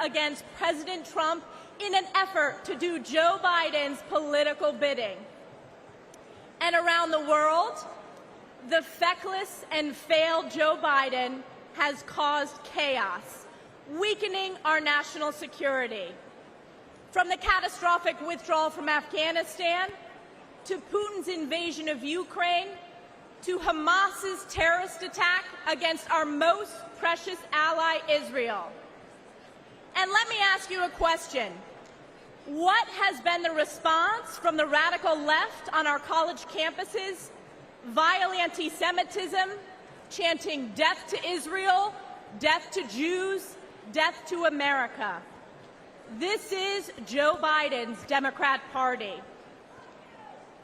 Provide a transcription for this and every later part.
against President Trump in an effort to do Joe Biden's political bidding. And around the world, the feckless and failed Joe Biden has caused chaos, weakening our national security. From the catastrophic withdrawal from Afghanistan, to Putin's invasion of Ukraine, to Hamas's terrorist attack against our most precious ally, Israel. And let me ask you a question. What has been the response from the radical left on our college campuses? Vile anti-Semitism, chanting death to Israel, death to Jews, death to America. This is Joe Biden's Democrat Party.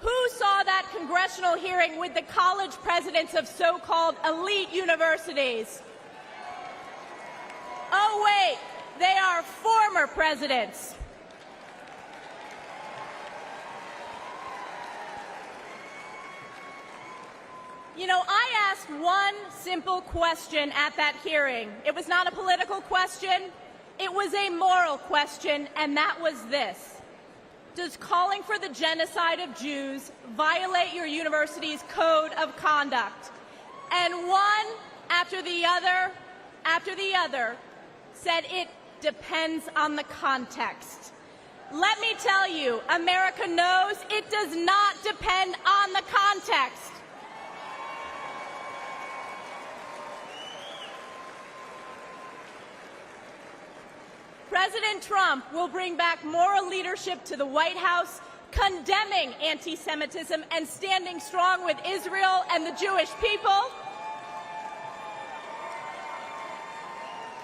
Who saw that congressional hearing with the college presidents of so-called elite universities? Oh, wait, they are former presidents. You know, I asked one simple question at that hearing. It was not a political question. It was a moral question, and that was this. Does calling for the genocide of Jews violate your university's code of conduct? And one after the other, said it depends on the context. Let me tell you, America knows it does not depend on the context. President Trump will bring back moral leadership to the White House, condemning anti-Semitism and standing strong with Israel and the Jewish people.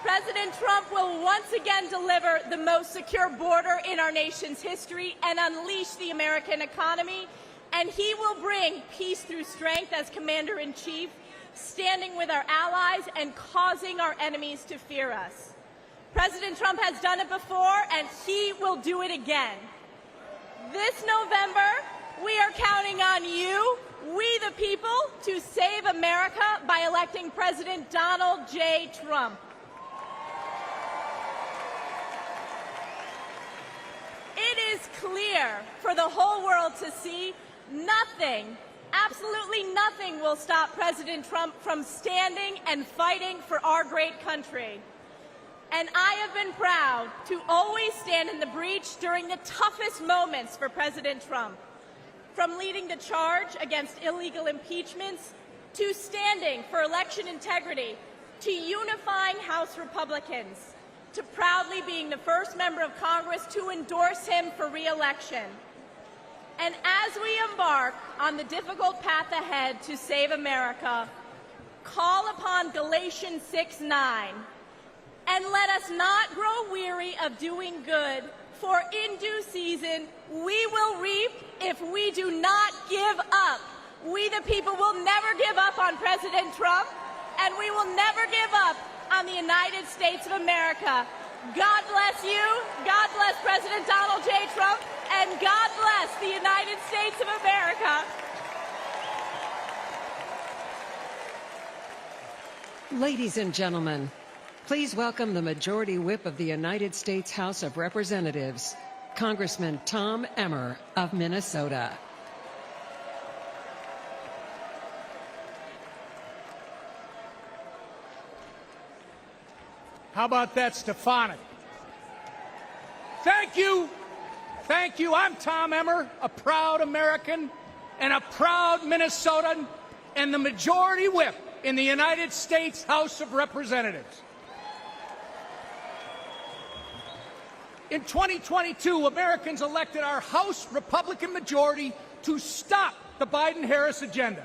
President Trump will once again deliver the most secure border in our nation's history and unleash the American economy. And he will bring peace through strength as Commander-in-Chief, standing with our allies and causing our enemies to fear us. President Trump has done it before, and he will do it again. This November, we are counting on you, we the people, to save America by electing President Donald J. Trump. It is clear for the whole world to see nothing, absolutely nothing will stop President Trump from standing and fighting for our great country. And I have been proud to always stand in the breach during the toughest moments for President Trump, from leading the charge against illegal impeachments, to standing for election integrity, to unifying House Republicans, to proudly being the first member of Congress to endorse him for re-election. And as we embark on the difficult path ahead to save America, call upon Galatians 6:9. And let us not grow weary of doing good, for in due season we will reap if we do not give up. We the people will never give up on President Trump, and we will never give up on the United States of America. God bless you, God bless President Donald J. Trump, and God bless the United States of America. Ladies and gentlemen, please welcome the Majority Whip of the United States House of Representatives, Congressman Tom Emmer of Minnesota. How about that, Stefanik? Thank you. Thank you. I'm Tom Emmer, a proud American and a proud Minnesotan, and the Majority Whip in the United States House of Representatives. In 2022, Americans elected our House Republican majority to stop the Biden-Harris agenda.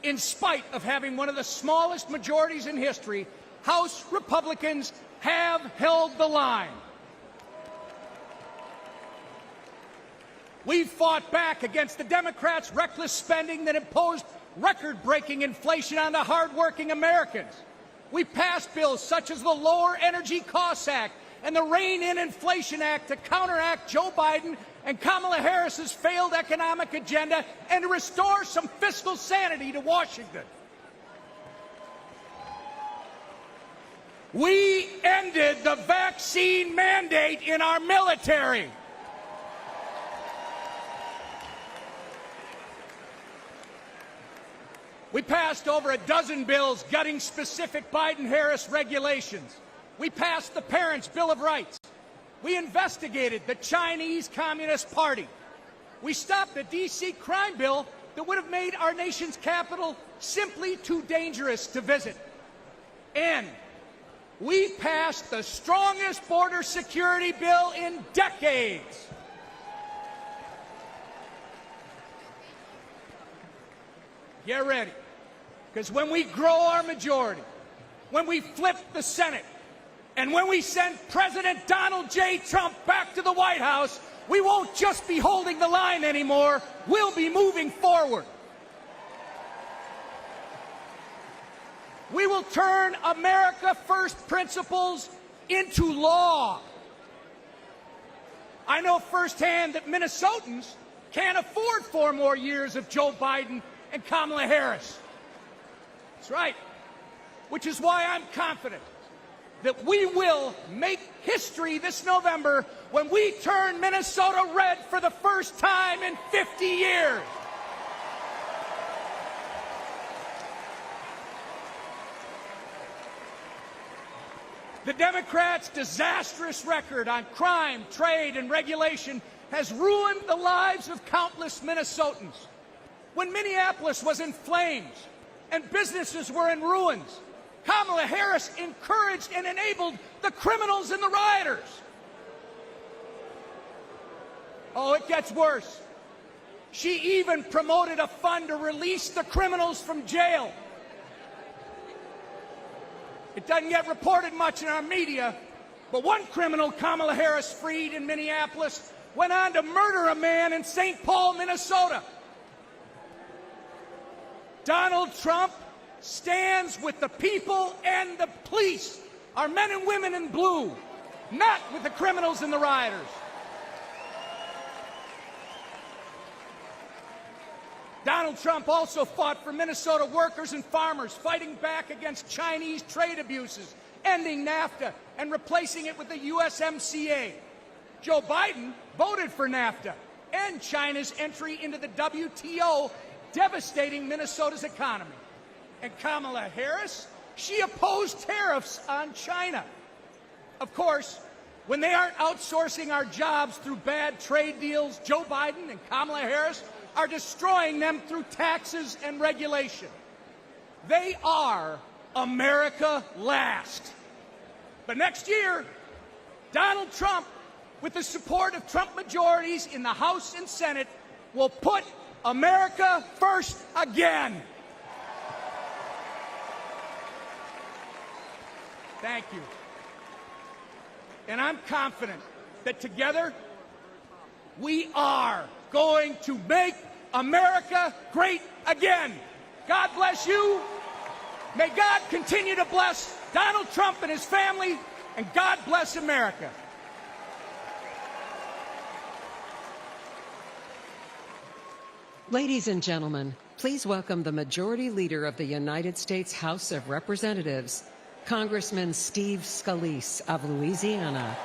In spite of having one of the smallest majorities in history, House Republicans have held the line. We fought back against the Democrats' reckless spending that imposed record-breaking inflation on the hardworking Americans. We passed bills such as the Lower Energy Costs Act and the Rein-in Inflation Act to counteract Joe Biden and Kamala Harris's failed economic agenda and to restore some fiscal sanity to Washington. We ended the vaccine mandate in our military. We passed over a dozen bills gutting specific Biden-Harris regulations. We passed the Parents' Bill of Rights. We investigated the Chinese Communist Party. We stopped a D.C. crime bill that would have made our nation's capital simply too dangerous to visit. And we passed the strongest border security bill in decades. Get ready, because when we grow our majority, when we flip the Senate, and when we send President Donald J. Trump back to the White House, we won't just be holding the line anymore, we'll be moving forward. We will turn America First principles into law. I know firsthand that Minnesotans can't afford 4 more years of Joe Biden and Kamala Harris. That's right. Which is why I'm confident that we will make history this November when we turn Minnesota red for the first time in 50 years. The Democrats' disastrous record on crime, trade, and regulation has ruined the lives of countless Minnesotans. When Minneapolis was in flames and businesses were in ruins, Kamala Harris encouraged and enabled the criminals and the rioters. Oh, it gets worse. She even promoted a fund to release the criminals from jail. It doesn't get reported much in our media, but one criminal Kamala Harris freed in Minneapolis went on to murder a man in St. Paul, Minnesota. Donald Trump stands with the people and the police, our men and women in blue, not with the criminals and the rioters. Donald Trump also fought for Minnesota workers and farmers, fighting back against Chinese trade abuses, ending NAFTA, and replacing it with the USMCA. Joe Biden voted for NAFTA and China's entry into the WTO, devastating Minnesota's economy. And Kamala Harris, she opposed tariffs on China. Of course, when they aren't outsourcing our jobs through bad trade deals, Joe Biden and Kamala Harris are destroying them through taxes and regulation. They are America last. But next year, Donald Trump, with the support of Trump majorities in the House and Senate, will put America first again. Thank you. And I'm confident that together we are going to make America great again. God bless you. May God continue to bless Donald Trump and his family, and God bless America. Ladies and gentlemen, please welcome the Majority Leader of the United States House of Representatives, Congressman Steve Scalise of Louisiana.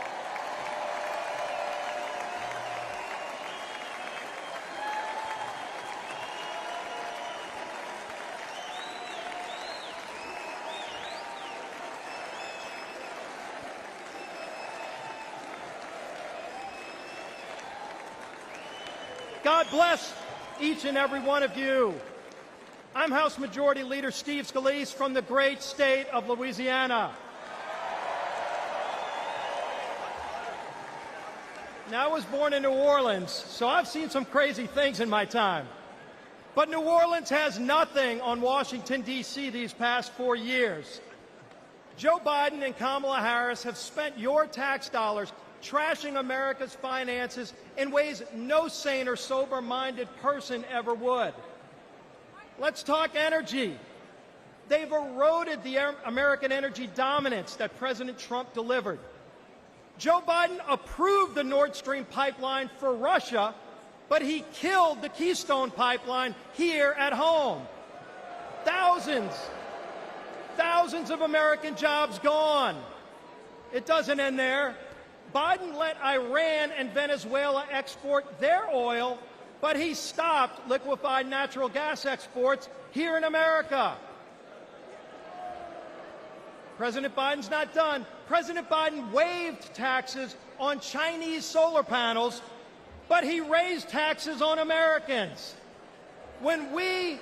God bless each and every one of you. I'm House Majority Leader Steve Scalise from the great state of Louisiana. Now, I was born in New Orleans, so I've seen some crazy things in my time. But New Orleans has nothing on Washington, D.C. these past 4 years. Joe Biden and Kamala Harris have spent your tax dollars trashing America's finances in ways no sane or sober-minded person ever would. Let's talk energy. They've eroded the American energy dominance that President Trump delivered. Joe Biden approved the Nord Stream pipeline for Russia, but he killed the Keystone pipeline here at home. Thousands of American jobs gone. It doesn't end there. Biden let Iran and Venezuela export their oil, but he stopped liquefied natural gas exports here in America. President Biden's not done. President Biden waived taxes on Chinese solar panels, but he raised taxes on Americans. When we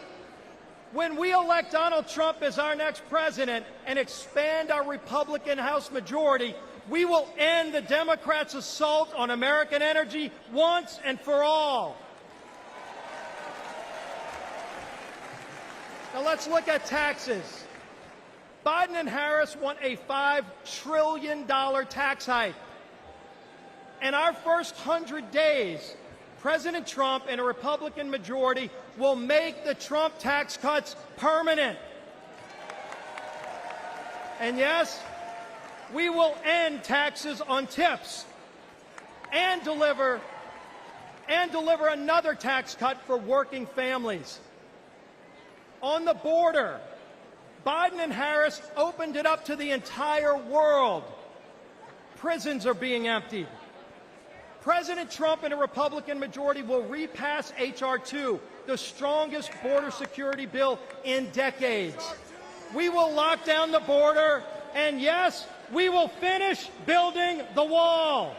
elect Donald Trump as our next president and expand our Republican House majority, we will end the Democrats' assault on American energy once and for all. Now let's look at taxes. Biden and Harris want a $5 trillion tax hike. In our first 100 days, President Trump and a Republican majority will make the Trump tax cuts permanent. And yes, we will end taxes on tips and deliver another tax cut for working families. On the border, Biden and Harris opened it up to the entire world. Prisons are being emptied. President Trump and a Republican majority will repass H.R. 2, the strongest border security bill in decades. We will lock down the border, and yes, we will finish building the wall.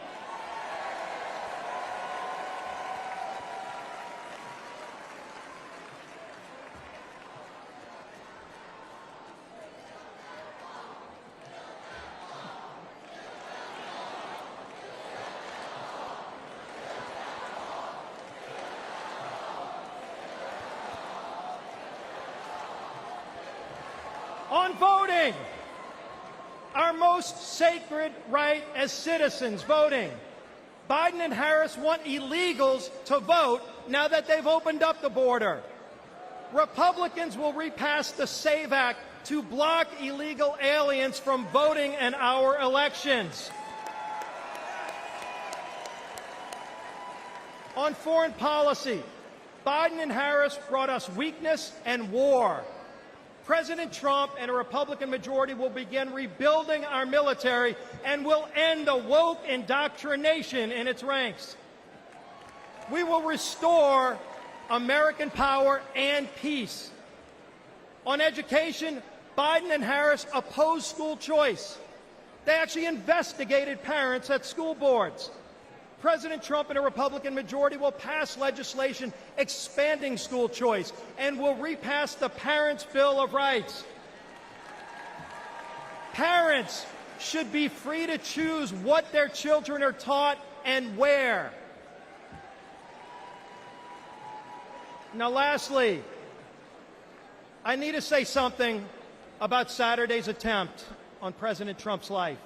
On voting, our most sacred right as citizens, voting. Biden and Harris want illegals to vote now that they've opened up the border. Republicans will repass the SAVE Act to block illegal aliens from voting in our elections. On foreign policy, Biden and Harris brought us weakness and war. President Trump and a Republican majority will begin rebuilding our military and will end the woke indoctrination in its ranks. We will restore American power and peace. On education, Biden and Harris opposed school choice. They actually investigated parents at school boards. President Trump and a Republican majority will pass legislation expanding school choice and will repass the Parents' Bill of Rights. Parents should be free to choose what their children are taught and where. Now, lastly, I need to say something about Saturday's attempt on President Trump's life.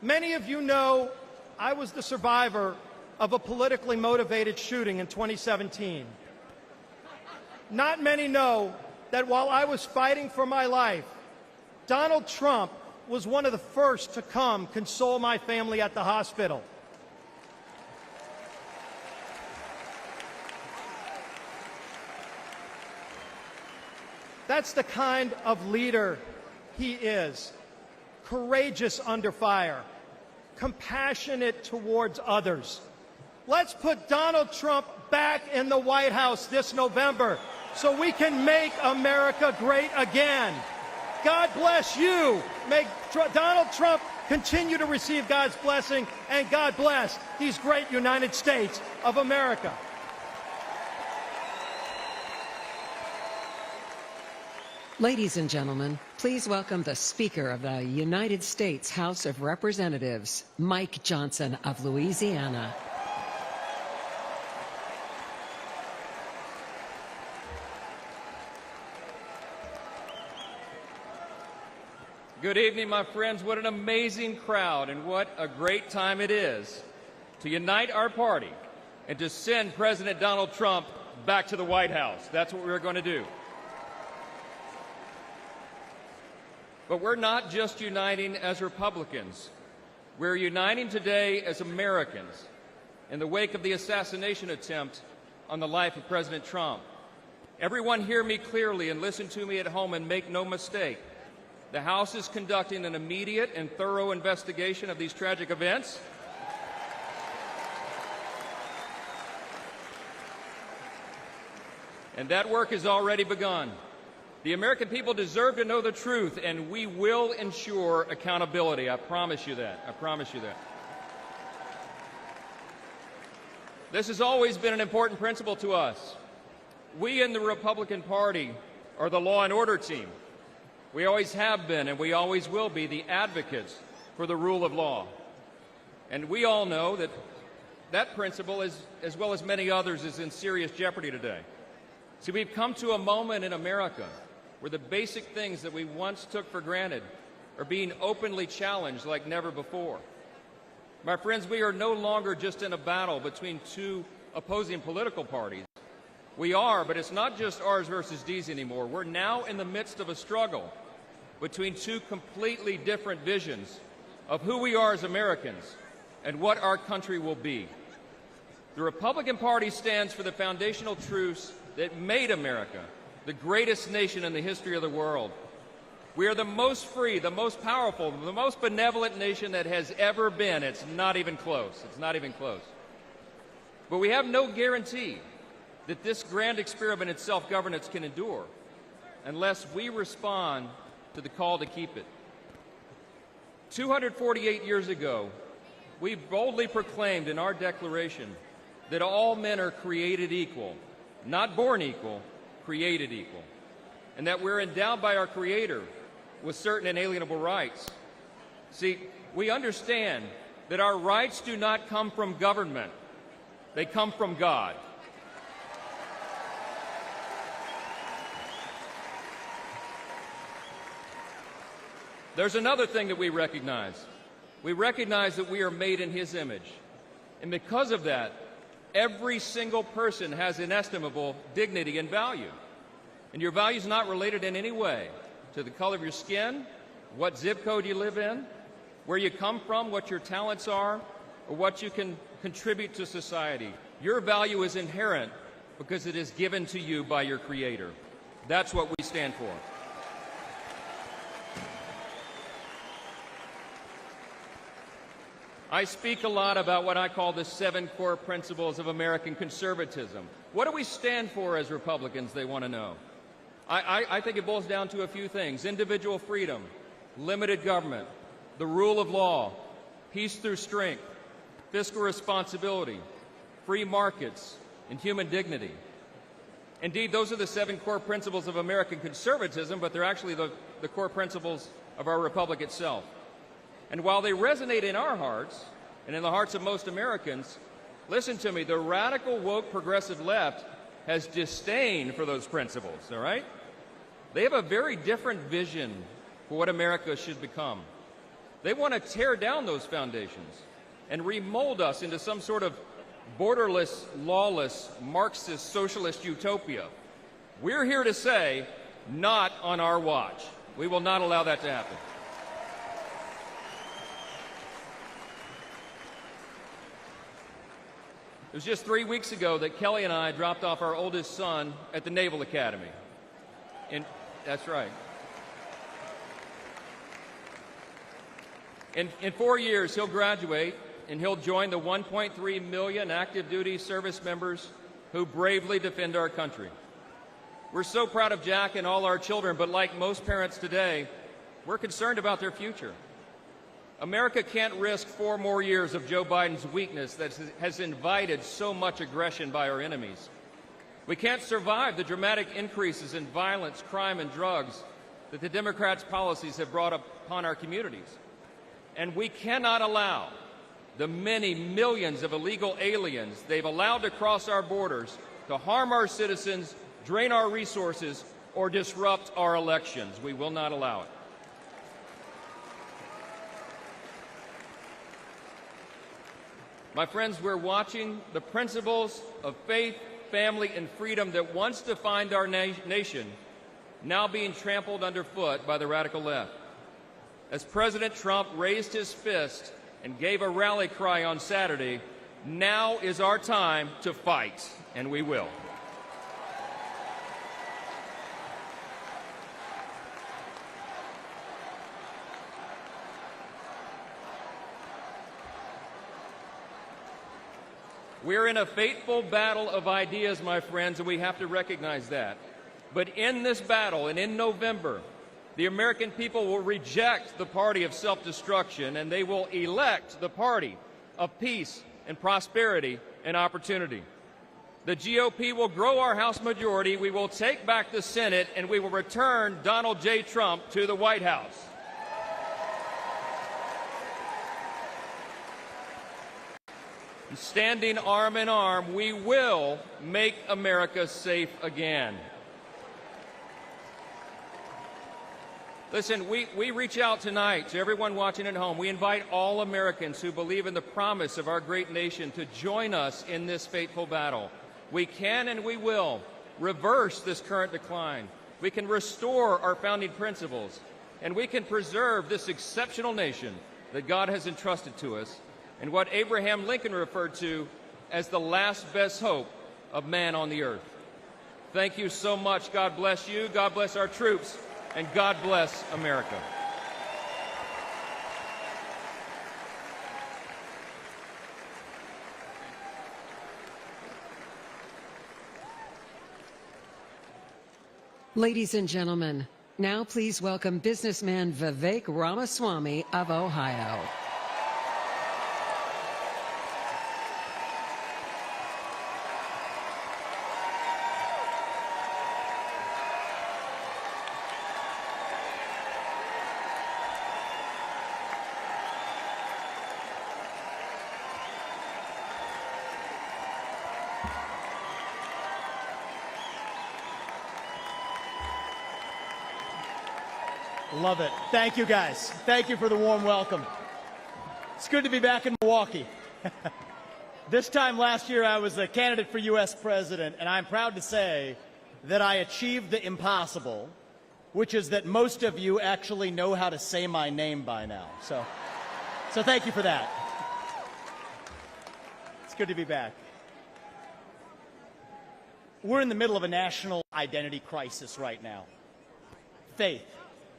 Many of you know I was the survivor of a politically motivated shooting in 2017. Not many know that while I was fighting for my life, Donald Trump was one of the first to come console my family at the hospital. That's the kind of leader he is. Courageous under fire. Compassionate towards others. Let's put Donald Trump back in the White House this November so we can make America great again. God bless you. May Donald Trump continue to receive God's blessing, and God bless these great United States of America. Ladies and gentlemen, please welcome the Speaker of the United States House of Representatives, Mike Johnson of Louisiana. Good evening, my friends. What an amazing crowd, and what a great time it is to unite our party and to send President Donald Trump back to the White House. That's what we're going to do. But we're not just uniting as Republicans. We're uniting today as Americans in the wake of the assassination attempt on the life of President Trump. Everyone hear me clearly and listen to me at home and make no mistake. The House is conducting an immediate and thorough investigation of these tragic events. And that work has already begun. The American people deserve to know the truth, and we will ensure accountability. I promise you that. I promise you that. This has always been an important principle to us. We in the Republican Party are the law and order team. We always have been, and we always will be, the advocates for the rule of law. And we all know that that principle, as well as many others, is in serious jeopardy today. See, we've come to a moment in America where the basic things that we once took for granted are being openly challenged like never before. My friends, we are no longer just in a battle between two opposing political parties. We are, but it's not just ours versus D's anymore. We're now in the midst of a struggle between two completely different visions of who we are as Americans and what our country will be. The Republican Party stands for the foundational truths that made America the greatest nation in the history of the world. We are the most free, the most powerful, the most benevolent nation that has ever been. It's not even close. It's not even close. But we have no guarantee that this grand experiment in self-governance can endure unless we respond to the call to keep it. 248 years ago, we boldly proclaimed in our Declaration that all men are created equal, not born equal, created equal, and that we're endowed by our Creator with certain inalienable rights. See, we understand that our rights do not come from government. They come from God. There's another thing that we recognize. We recognize that we are made in His image. And because of that, every single person has inestimable dignity and value. And your value is not related in any way to the color of your skin, what zip code you live in, where you come from, what your talents are, or what you can contribute to society. Your value is inherent because it is given to you by your Creator. That's what we stand for. I speak a lot about what I call the 7 core principles of American conservatism. What do we stand for as Republicans, they want to know? I think it boils down to a few things: individual freedom, limited government, the rule of law, peace through strength, fiscal responsibility, free markets, and human dignity. Indeed, those are the 7 core principles of American conservatism, but they're actually the core principles of our republic itself. And while they resonate in our hearts and in the hearts of most Americans, listen to me, the radical, woke, progressive left has disdain for those principles, all right? They have a very different vision for what America should become. They want to tear down those foundations and remold us into some sort of borderless, lawless, Marxist, socialist utopia. We're here to say, not on our watch. We will not allow that to happen. It was just 3 weeks ago that Kelly and I dropped off our oldest son at the Naval Academy. That's right. In 4 years, he'll graduate, and he'll join the 1.3 million active duty service members who bravely defend our country. We're so proud of Jack and all our children, but like most parents today, we're concerned about their future. America can't risk 4 more years of Joe Biden's weakness that has invited so much aggression by our enemies. We can't survive the dramatic increases in violence, crime, and drugs that the Democrats' policies have brought upon our communities. And we cannot allow the many millions of illegal aliens they've allowed to cross our borders to harm our citizens, drain our resources, or disrupt our elections. We will not allow it. My friends, we're watching the principles of faith, family, and freedom that once defined our nation now being trampled underfoot by the radical left. As President Trump raised his fist and gave a rally cry on Saturday, now is our time to fight, and we will. We're in a fateful battle of ideas, my friends, and we have to recognize that. But in this battle, and in November, the American people will reject the party of self-destruction, and they will elect the party of peace and prosperity and opportunity. The GOP will grow our House majority, we will take back the Senate, and we will return Donald J. Trump to the White House. Standing arm in arm, we will make America safe again. Listen, we reach out tonight to everyone watching at home. We invite all Americans who believe in the promise of our great nation to join us in this fateful battle. We can and we will reverse this current decline. We can restore our founding principles, and we can preserve this exceptional nation that God has entrusted to us, and what Abraham Lincoln referred to as the last best hope of man on the earth. Thank you so much. God bless you, God bless our troops, and God bless America. Ladies and gentlemen, now please welcome businessman Vivek Ramaswamy of Ohio. Love it. Thank you, guys. Thank you for the warm welcome. It's good to be back in Milwaukee. This time last year, I was a candidate for U.S. president, and I'm proud to say that I achieved the impossible, which is that most of you actually know how to say my name by now. So thank you for that. It's good to be back. We're in the middle of a national identity crisis right now. Faith,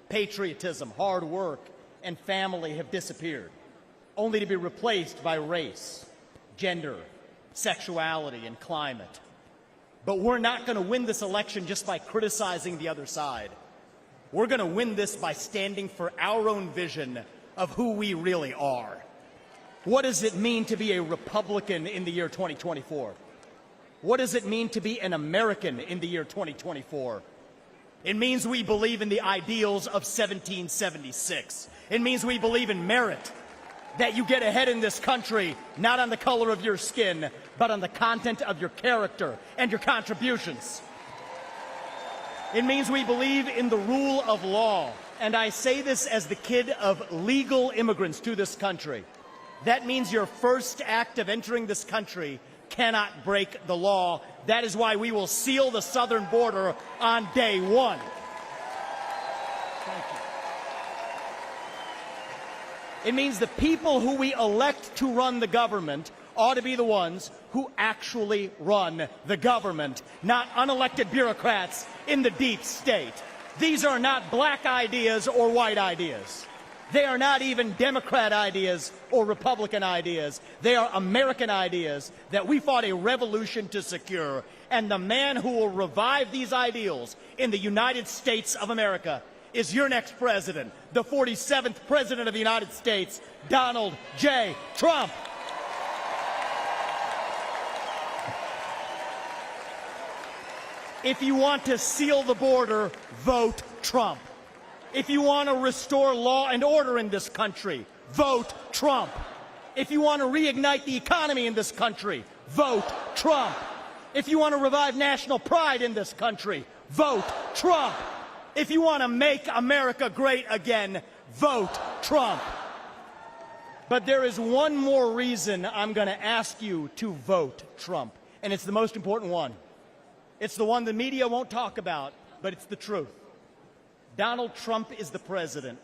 patriotism, hard work, and family have disappeared, only to be replaced by race, gender, sexuality, and climate. But we're not going to win this election just by criticizing the other side. We're going to win this by standing for our own vision of who we really are. What does it mean to be a Republican in the year 2024? What does it mean to be an American in the year 2024? It means we believe in the ideals of 1776. It means we believe in merit, that you get ahead in this country not on the color of your skin, but on the content of your character and your contributions. It means we believe in the rule of law, and I say this as the kid of legal immigrants to this country. That means your first act of entering this country cannot break the law. That is why we will seal the southern border on day one. Thank you. It means the people who we elect to run the government ought to be the ones who actually run the government, not unelected bureaucrats in the deep state. These are not black ideas or white ideas. They are not even Democrat ideas or Republican ideas. They are American ideas that we fought a revolution to secure. And the man who will revive these ideals in the United States of America is your next president, the 47th President of the United States, Donald J. Trump. If you want to seal the border, vote Trump. If you want to restore law and order in this country, vote Trump. If you want to reignite the economy in this country, vote Trump. If you want to revive national pride in this country, vote Trump. If you want to make America great again, vote Trump. But there is one more reason I'm going to ask you to vote Trump, and it's the most important one. It's the one the media won't talk about, but it's the truth. Donald Trump is the president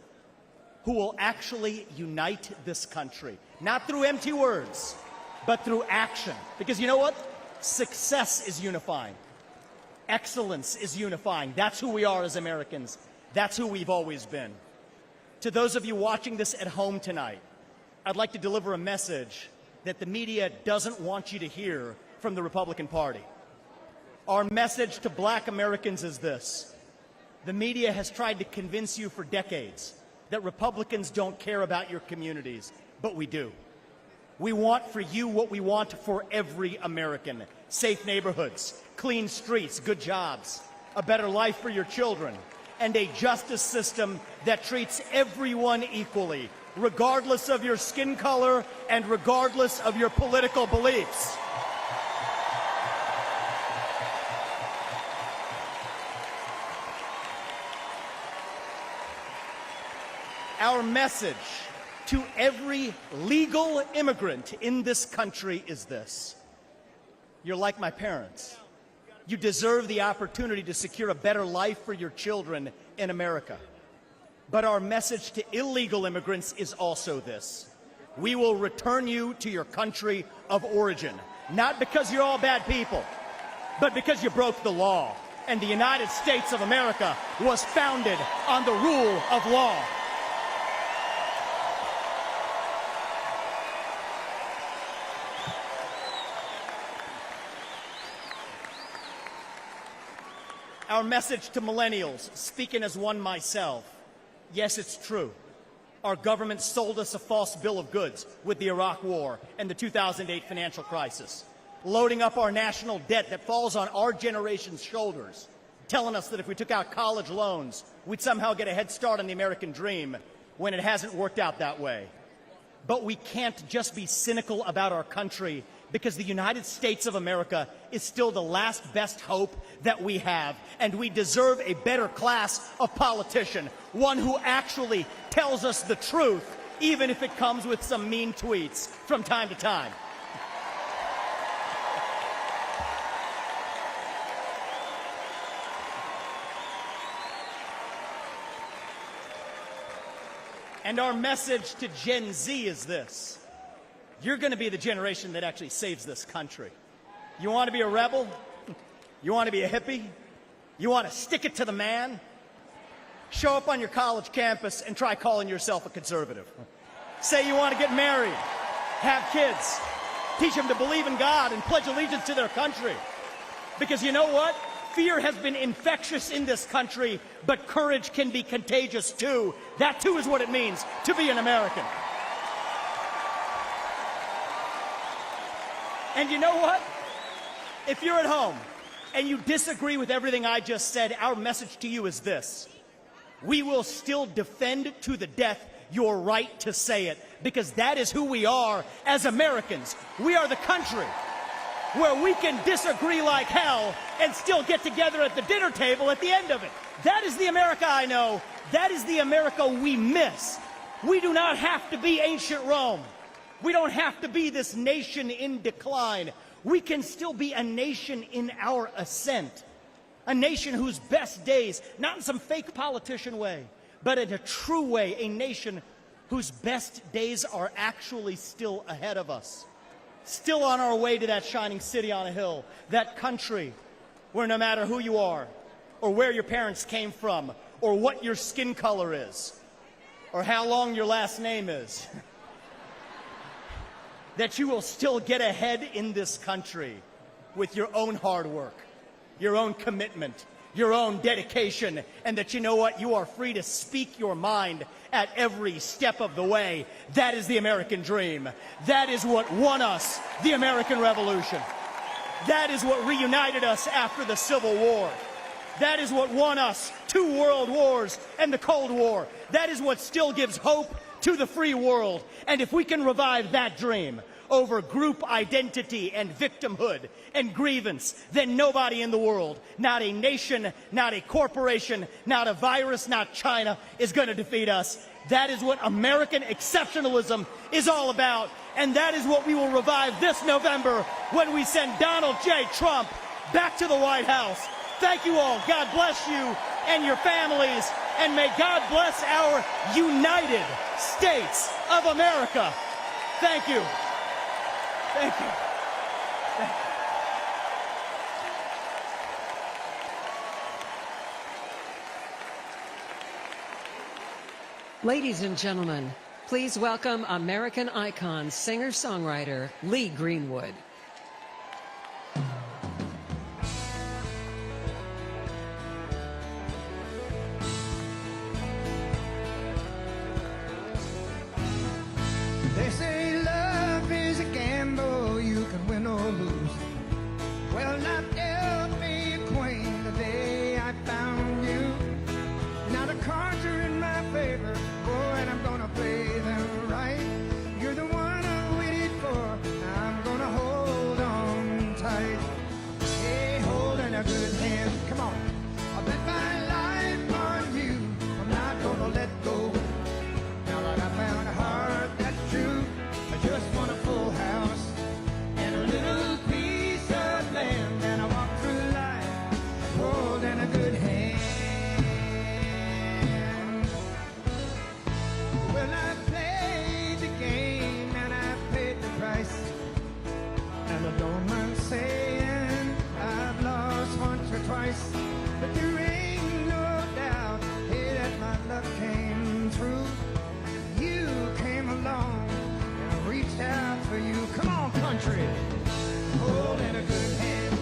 who will actually unite this country, not through empty words, but through action. Because you know what? Success is unifying. Excellence is unifying. That's who we are as Americans. That's who we've always been. To those of you watching this at home tonight, I'd like to deliver a message that the media doesn't want you to hear from the Republican Party. Our message to black Americans is this. The media has tried to convince you for decades that Republicans don't care about your communities, but we do. We want for you what we want for every American. Safe neighborhoods, clean streets, good jobs, a better life for your children, and a justice system that treats everyone equally, regardless of your skin color and regardless of your political beliefs. Our message to every legal immigrant in this country is this. You're like my parents. You deserve the opportunity to secure a better life for your children in America. But our message to illegal immigrants is also this. We will return you to your country of origin, not because you're all bad people, but because you broke the law. And the United States of America was founded on the rule of law. Our message to millennials, speaking as one myself, yes, it's true. Our government sold us a false bill of goods with the Iraq War and the 2008 financial crisis, loading up our national debt that falls on our generation's shoulders, telling us that if we took out college loans, we'd somehow get a head start on the American dream when it hasn't worked out that way. But we can't just be cynical about our country because the United States of America is still the last best hope that we have, and we deserve a better class of politician, one who actually tells us the truth, even if it comes with some mean tweets from time to time. And our message to Gen Z is this. You're going to be the generation that actually saves this country. You want to be a rebel? You want to be a hippie? You want to stick it to the man? Show up on your college campus and try calling yourself a conservative. Say you want to get married, have kids, teach them to believe in God and pledge allegiance to their country. Because you know what? Fear has been infectious in this country, but courage can be contagious too. That too is what it means to be an American. And you know what? If you're at home and you disagree with everything I just said, our message to you is this. We will still defend to the death your right to say it, because that is who we are as Americans. We are the country where we can disagree like hell and still get together at the dinner table at the end of it. That is the America I know. That is the America we miss. We do not have to be ancient Rome. We don't have to be this nation in decline. We can still be a nation in our ascent. A nation whose best days, not in some fake politician way, but in a true way, a nation whose best days are actually still ahead of us. Still on our way to that shining city on a hill, that country where no matter who you are, or where your parents came from, or what your skin color is, or how long your last name is, that you will still get ahead in this country with your own hard work, your own commitment, your own dedication, and that you know what? You are free to speak your mind at every step of the way. That is the American dream. That is what won us the American Revolution. That is what reunited us after the Civil War. That is what won us 2 world wars and the Cold War. That is what still gives hope to the free world. And if we can revive that dream over group identity and victimhood and grievance, then nobody in the world, not a nation, not a corporation, not a virus, not China, is going to defeat us. That is what American exceptionalism is all about. And that is what we will revive this November when we send Donald J. Trump back to the White House. Thank you all. God bless you and your families. And may God bless our United States of America. Thank you. Thank you. Thank you. Ladies and gentlemen, Please welcome American icon, singer-songwriter Lee Greenwood. They say love is a gamble, you can win or lose. Well, not dealt me a queen the day I found you. Now the cards are in my favor, boy, and I'm gonna play them right. You're the one I waited for, I'm gonna hold on tight. Hey, holding a good hand, come on. I bet my life on you, I'm not gonna let go. Now that I found a heart that's true, I just want a full house and a little piece of land, and I walk through life holding a good hand. Well, I played the game and I paid the price, and I don't mind saying I've lost once or twice, but there ain't no doubt, hey, that my luck came through. You came along and I reached out for you. Come on, country, holding a good hand.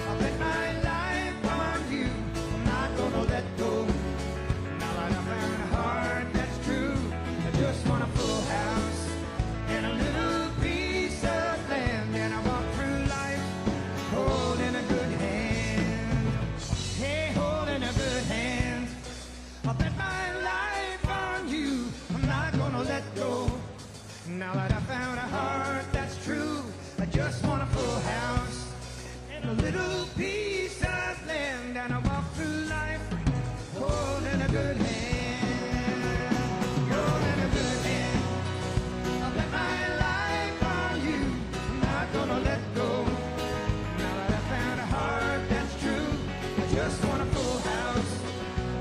I bet my life on you, I'm not gonna let go. Now that I found a heart that's true, I just want a full house and a little piece of land, and I walk through life holding a good hand. Hey, holding a good hand. I bet my life on you, I'm not gonna let go. Now that I found a heart that's true, I just want a full house and a little piece of land, and I walk through life holding a good hand. Holding a good hand. I bet my life on you, I'm not gonna let go. Now that I found a heart that's true, I just want a full house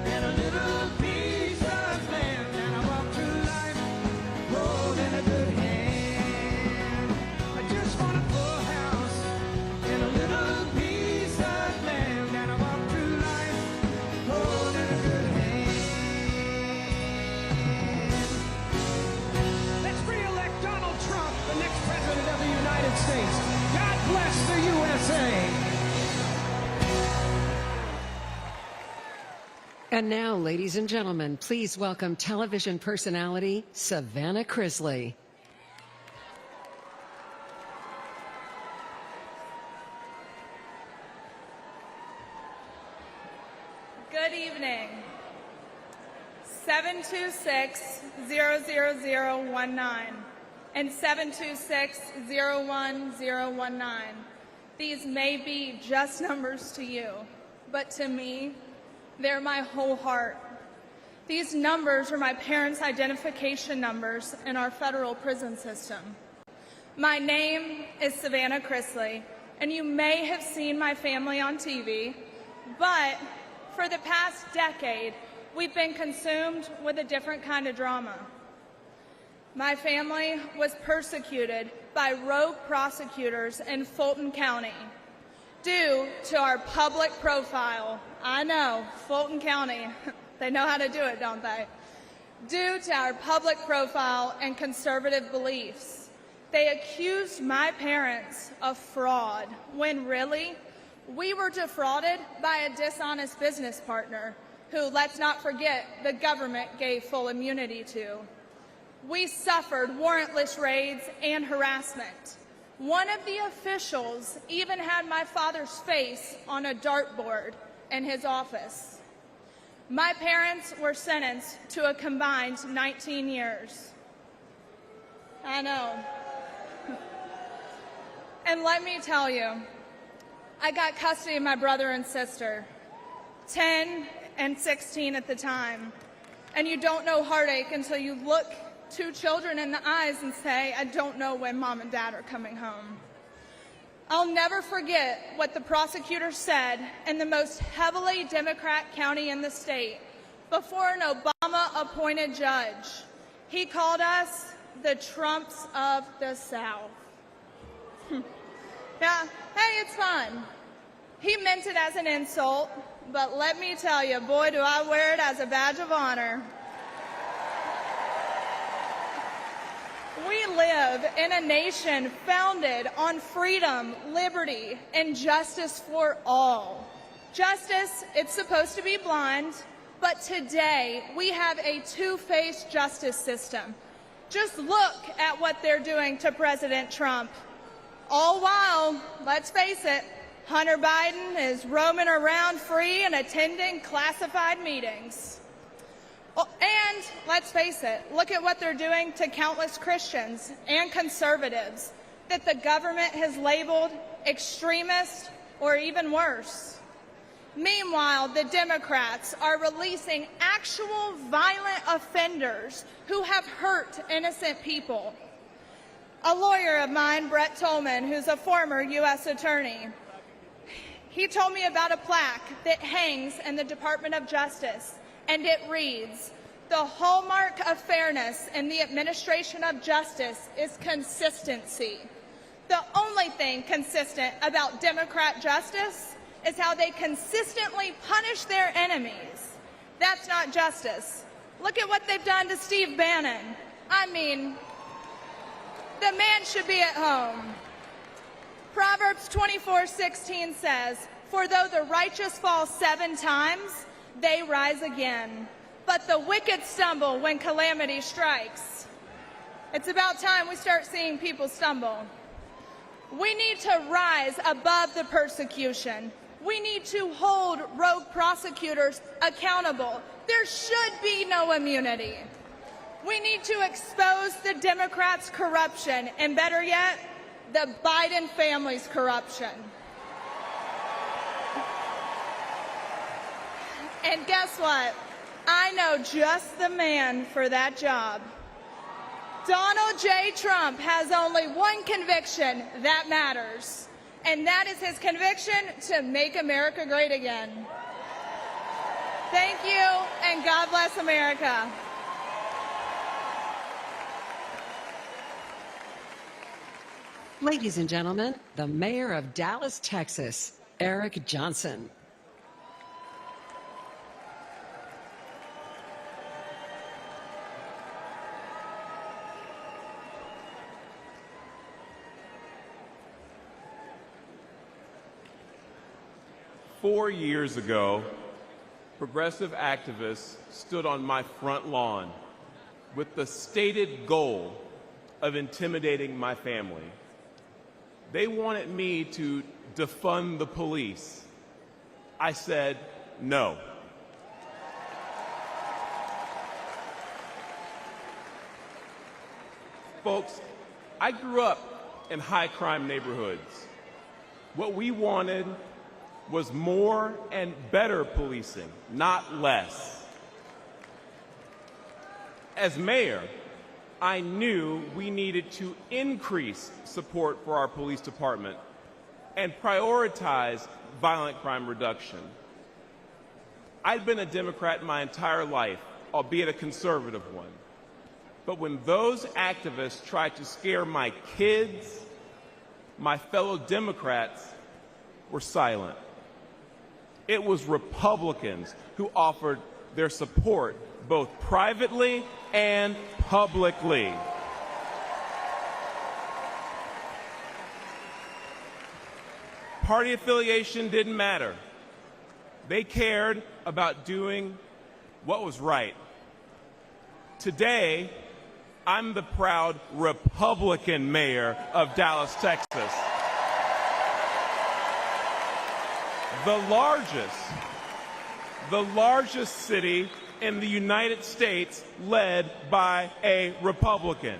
and a little piece of land, and I walk through life holding a good hand. I just want a full house and a little piece of land, and I walk through life holding a good hand. Let's re-elect Donald Trump, the next president of the United States. God bless the USA. And now, ladies and gentlemen, please welcome television personality Savannah Crisley. Good evening. 726-00019 and 726-01019. These may be just numbers to you, but to me, they're my whole heart. These numbers are my parents' identification numbers in our federal prison system. My name is Savannah Crisley, and you may have seen my family on TV, but for the past decade, we've been consumed with a different kind of drama. My family was persecuted by rogue prosecutors in Fulton County due to our public profile. I know, Fulton County, they know how to do it, don't they? Due to our public profile and conservative beliefs. They accused my parents of fraud, when really, we were defrauded by a dishonest business partner who, let's not forget, the government gave full immunity to. We suffered warrantless raids and harassment. One of the officials even had my father's face on a dartboard in his office. My parents were sentenced to a combined 19 years. I know. And let me tell you, I got custody of my brother and sister, 10 and 16 at the time. And you don't know heartache until you look two children in the eyes and say, I don't know when mom and dad are coming home. I'll never forget what the prosecutor said in the most heavily Democrat county in the state before an Obama-appointed judge. He called us the Trumps of the South. Yeah, hey, it's fun. He meant it as an insult, but let me tell you, boy, do I wear it as a badge of honor. We live in a nation founded on freedom, liberty, and justice for all. Justice, it's supposed to be blind, but today we have a two-faced justice system. Just look at what they're doing to President Trump. All while, let's face it, Hunter Biden is roaming around free and attending classified meetings. And let's face it, look at what they're doing to countless Christians and conservatives that the government has labeled extremist or even worse. Meanwhile, the Democrats are releasing actual violent offenders who have hurt innocent people. A lawyer of mine, Brett Tolman, who's a former U.S. attorney, he told me about a plaque that hangs in the Department of Justice, and it reads, "The hallmark of fairness in the administration of justice is consistency. The only thing consistent about Democrat justice is how they consistently punish their enemies. That's not justice. Look at what they've done to Steve Bannon. I mean, the man should be at home." Proverbs 24:16 says, "For though the righteous fall 7 times, they rise again. But the wicked stumble when calamity strikes." It's about time we start seeing people stumble. We need to rise above the persecution. We need to hold rogue prosecutors accountable. There should be no immunity. We need to expose the Democrats' corruption, and better yet, the Biden family's corruption. And guess what? I know just the man for that job. Donald J. Trump has only one conviction that matters, and that is his conviction to make America great again. Thank you, and God bless America. Ladies and gentlemen, the mayor of Dallas, Texas, Eric Johnson. Four years ago, progressive activists stood on my front lawn with the stated goal of intimidating my family. They wanted me to defund the police. I said no. Folks, I grew up in high-crime neighborhoods. What we wanted was more and better policing, not less. As mayor, I knew we needed to increase support for our police department and prioritize violent crime reduction. I'd been a Democrat my entire life, albeit a conservative one. But when those activists tried to scare my kids, my fellow Democrats were silent. It was Republicans who offered their support both privately and publicly. Party affiliation didn't matter. They cared about doing what was right. Today, I'm the proud Republican mayor of Dallas, Texas. The largest city in the United States led by a Republican.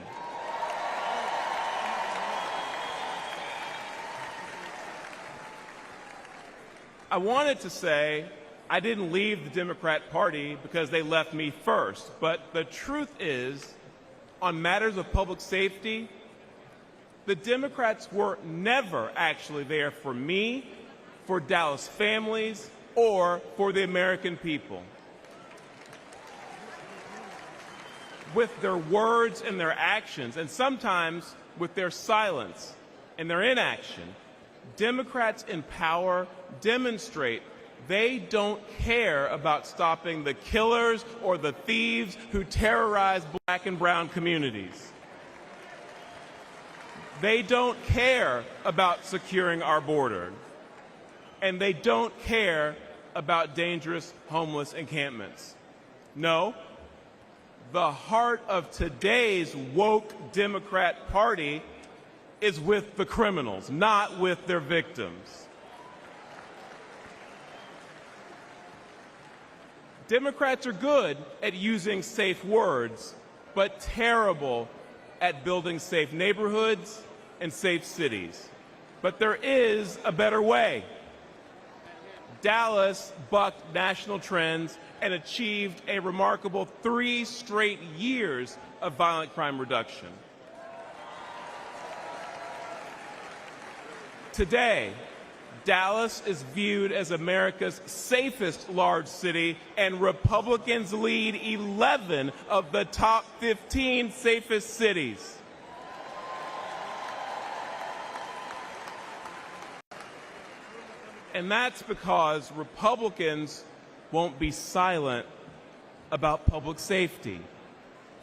I wanted to say I didn't leave the Democrat Party because they left me first, but the truth is, on matters of public safety, the Democrats were never actually there for me, for Dallas families, or for the American people. With their words and their actions, and sometimes with their silence and their inaction, Democrats in power demonstrate they don't care about stopping the killers or the thieves who terrorize black and brown communities. They don't care about securing our border, and they don't care about dangerous homeless encampments. No, the heart of today's woke Democrat Party is with the criminals, not with their victims. Democrats are good at using safe words, but terrible at building safe neighborhoods and safe cities. But there is a better way. Dallas bucked national trends and achieved a remarkable 3 straight years of violent crime reduction. Today, Dallas is viewed as America's safest large city, and Republicans lead 11 of the top 15 safest cities. And that's because Republicans won't be silent about public safety.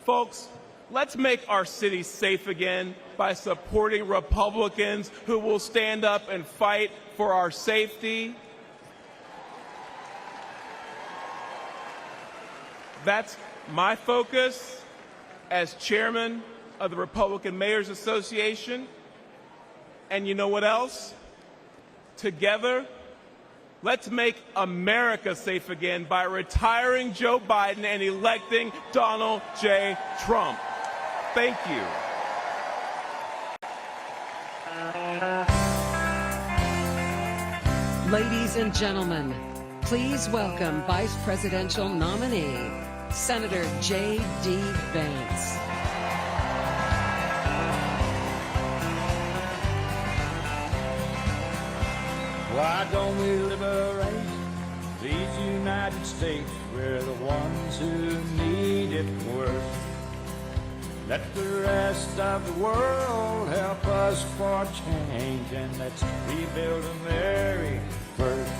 Folks, let's make our cities safe again by supporting Republicans who will stand up and fight for our safety. That's my focus as chairman of the Republican Mayors Association. And you know what else? Together, let's make America safe again by retiring Joe Biden and electing Donald J. Trump. Thank you. Ladies and gentlemen, please welcome Vice Presidential nominee, Senator J.D. Vance. Why don't we liberate these United States? We're the ones who need it worst. Let the rest of the world help us for change, and let's rebuild America first.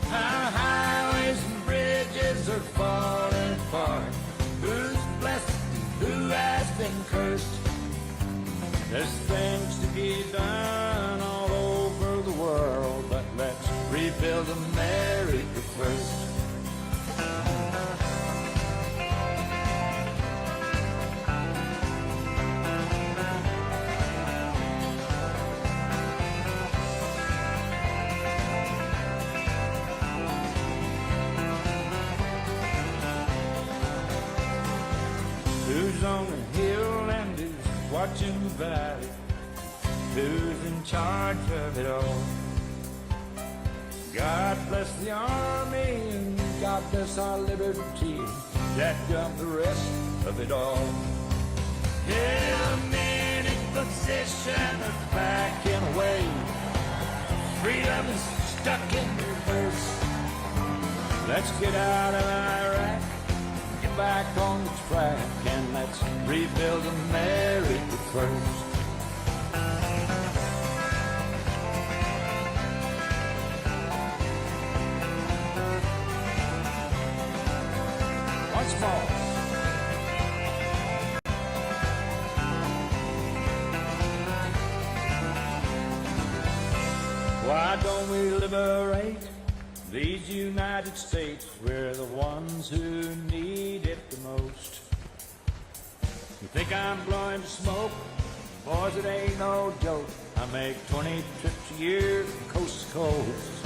Our highways and bridges are falling apart. Who's blessed and who has been cursed? There's things to be done all over the world, but let's rebuild America first. Who's on the hill and who's watching the valley? Who's in charge of it all? God bless the army and God bless our liberty. Jack up the rest of it all. Yeah, men in position are backing away. Freedom is stuck in reverse. Let's get out of Iraq, get back on the track, and let's rebuild America first. Once more. Why don't we liberate these United States? We're the ones who need it the most. You think I'm blowing smoke? Boys, it ain't no joke. I make 20 trips a year from coast to coast.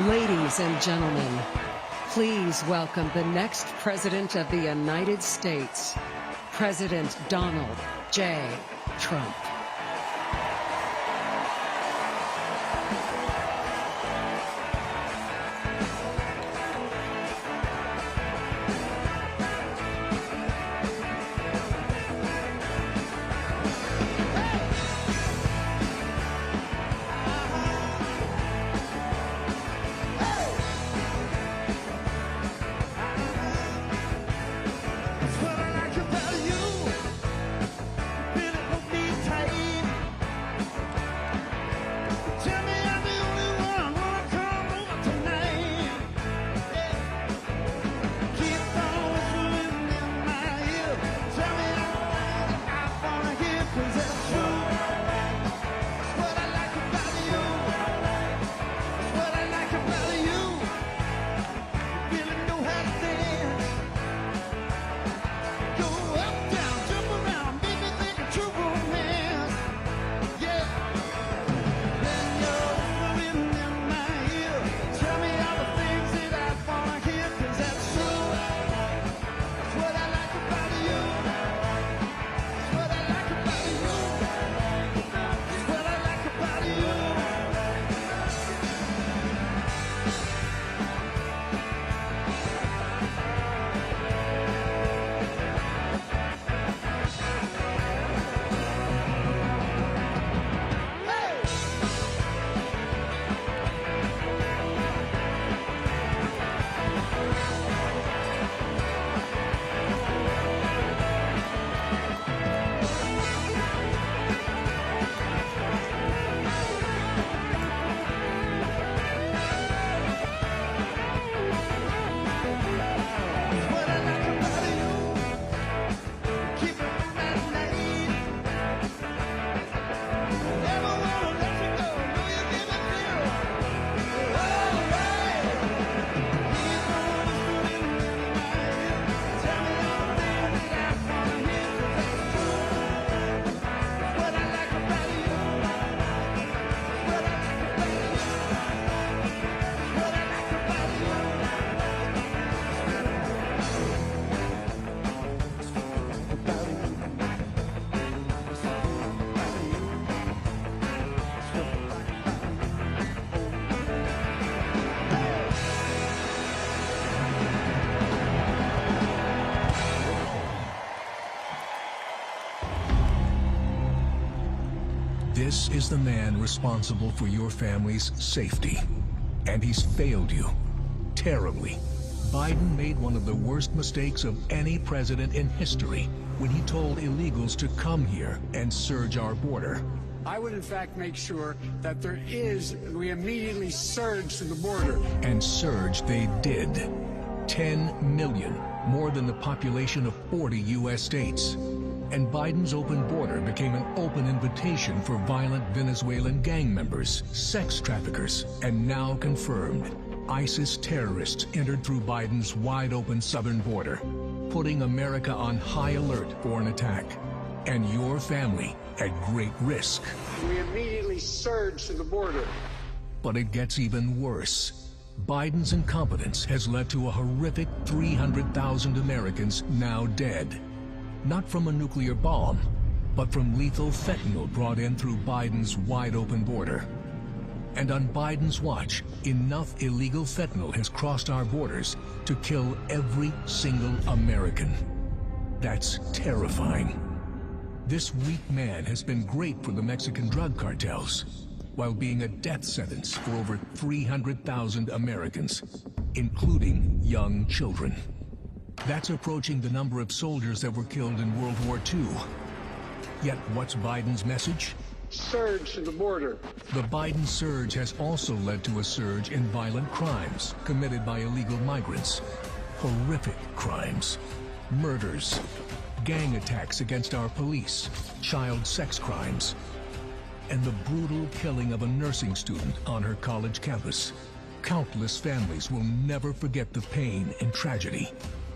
Ladies and gentlemen, please welcome the next President of the United States, President Donald J. Trump. This is the man responsible for your family's safety. And he's failed you terribly. Biden made one of the worst mistakes of any president in history when he told illegals to come here and surge our border. I would in fact make sure that we immediately surge to the border. And surge they did. 10 million, more than the population of 40 U.S. states. And Biden's open border became an open invitation for violent Venezuelan gang members, sex traffickers, and now confirmed, ISIS terrorists entered through Biden's wide-open southern border, putting America on high alert for an attack, and your family at great risk. We immediately surge to the border. But it gets even worse. Biden's incompetence has led to a horrific 300,000 Americans now dead. Not from a nuclear bomb, but from lethal fentanyl brought in through Biden's wide-open border. And on Biden's watch, enough illegal fentanyl has crossed our borders to kill every single American. That's terrifying. This weak man has been great for the Mexican drug cartels, while being a death sentence for over 300,000 Americans, including young children. That's approaching the number of soldiers that were killed in World War II. Yet what's Biden's message? Surge to the border. The Biden surge has also led to a surge in violent crimes committed by illegal migrants. Horrific crimes. Murders. Gang attacks against our police. Child sex crimes. And the brutal killing of a nursing student on her college campus. Countless families will never forget the pain and tragedy.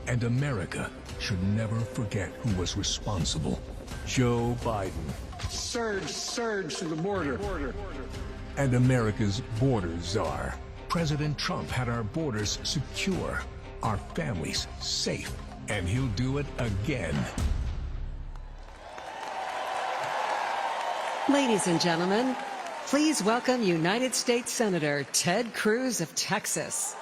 And America should never forget who was responsible. Joe Biden. Surge to the border. And America's border czar, President Trump had our borders secure, our families safe, and he'll do it again. Ladies and gentlemen, please welcome United States Senator Ted Cruz of Texas.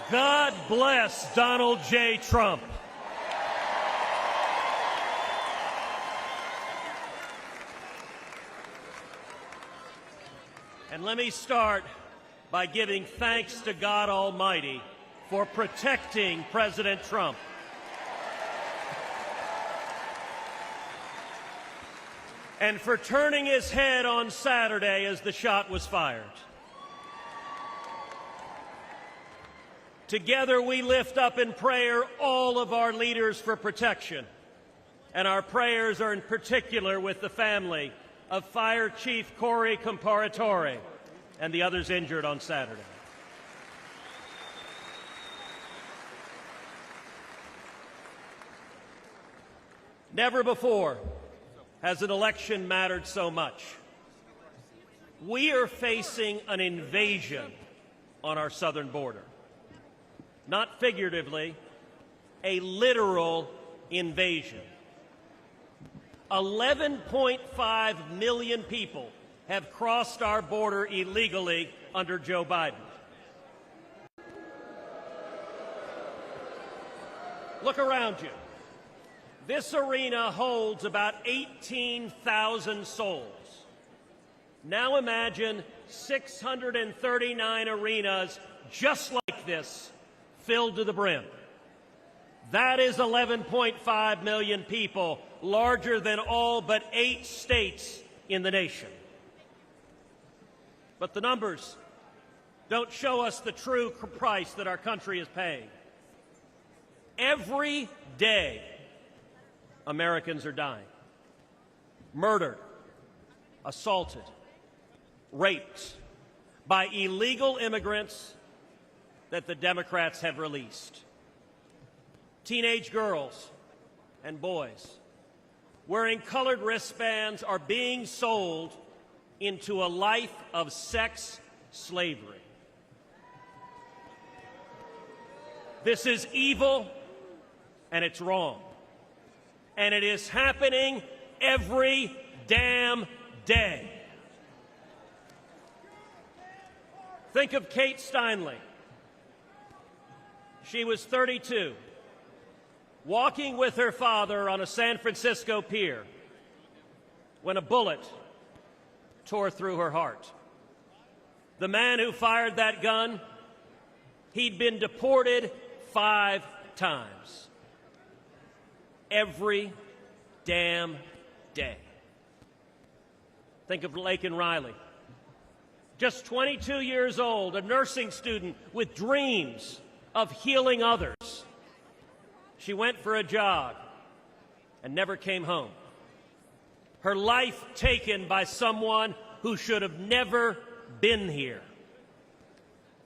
God bless Donald J. Trump. And let me start by giving thanks to God Almighty for protecting President Trump. And for turning his head on Saturday as the shot was fired. Together we lift up in prayer all of our leaders for protection. And our prayers are in particular with the family of Fire Chief Corey Comparatore and the others injured on Saturday. Never before has an election mattered so much. We are facing an invasion on our southern border. Not figuratively, a literal invasion. 11.5 million people have crossed our border illegally under Joe Biden. Look around you. This arena holds about 18,000 souls. Now imagine 639 arenas just like this, filled to the brim. That is 11.5 million people, larger than all but 8 states in the nation. But the numbers don't show us the true price that our country is paying. Every day, Americans are dying. Murdered, assaulted, raped by illegal immigrants that the Democrats have released. Teenage girls and boys wearing colored wristbands are being sold into a life of sex slavery. This is evil and it's wrong. And it is happening every damn day. Think of Kate Steinle. She was 32, walking with her father on a San Francisco pier when a bullet tore through her heart. The man who fired that gun, he'd been deported 5 times. Every damn day. Think of Laken Riley. Just 22 years old, a nursing student with dreams of healing others. She went for a jog and never came home. Her life taken by someone who should have never been here.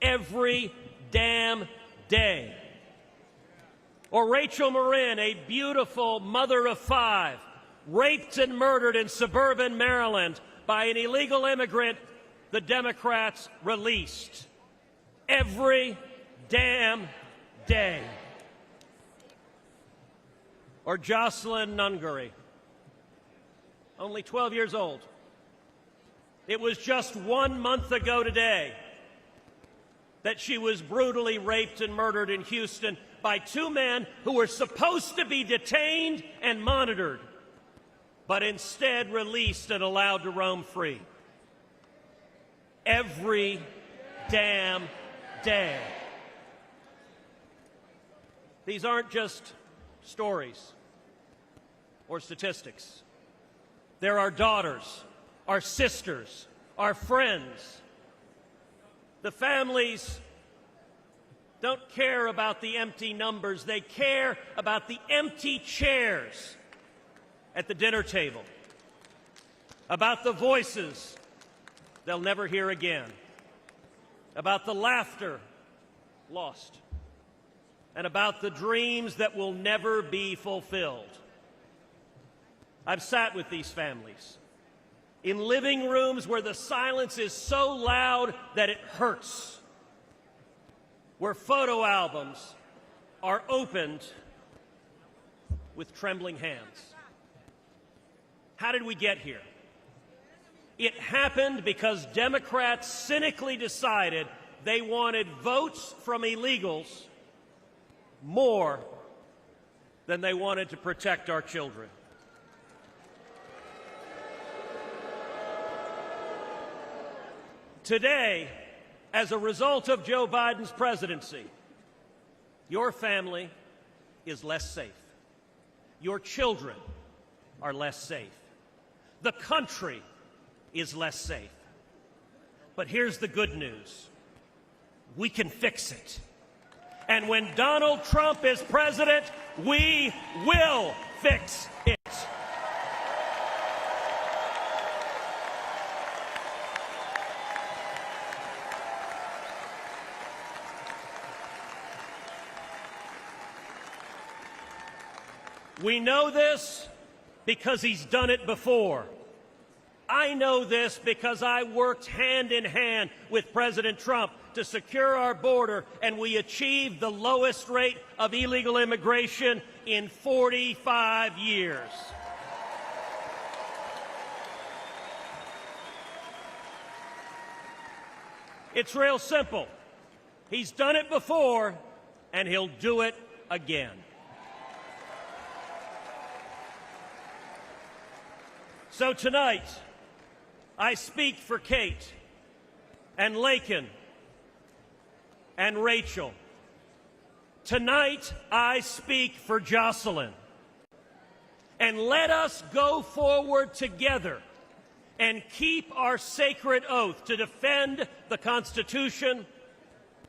Every damn day. Or Rachel Marin, a beautiful mother of 5, raped and murdered in suburban Maryland by an illegal immigrant the Democrats released. Every damn day. Or Jocelyn Nungary, only 12 years old. It was just 1 month ago today that she was brutally raped and murdered in Houston by 2 men who were supposed to be detained and monitored, but instead released and allowed to roam free. Every damn day. These aren't just stories or statistics. They're our daughters, our sisters, our friends. The families don't care about the empty numbers. They care about the empty chairs at the dinner table about the voices they'll never hear again, about the laughter lost, and about the dreams that will never be fulfilled. I've sat with these families in living rooms where the silence is so loud that it hurts, where photo albums are opened with trembling hands. How did we get here? It happened because Democrats cynically decided they wanted votes from illegals more than they wanted to protect our children. Today, as a result of Joe Biden's presidency, your family is less safe. Your children are less safe. The country is less safe. But here's the good news. We can fix it. And when Donald Trump is president, we will fix it. We know this because he's done it before. I know this because I worked hand in hand with President Trump to secure our border, and we achieved the lowest rate of illegal immigration in 45 years. It's real simple. He's done it before, and he'll do it again. So tonight, I speak for Kate and Laken and Rachel. Tonight, I speak for Jocelyn. And let us go forward together and keep our sacred oath to defend the Constitution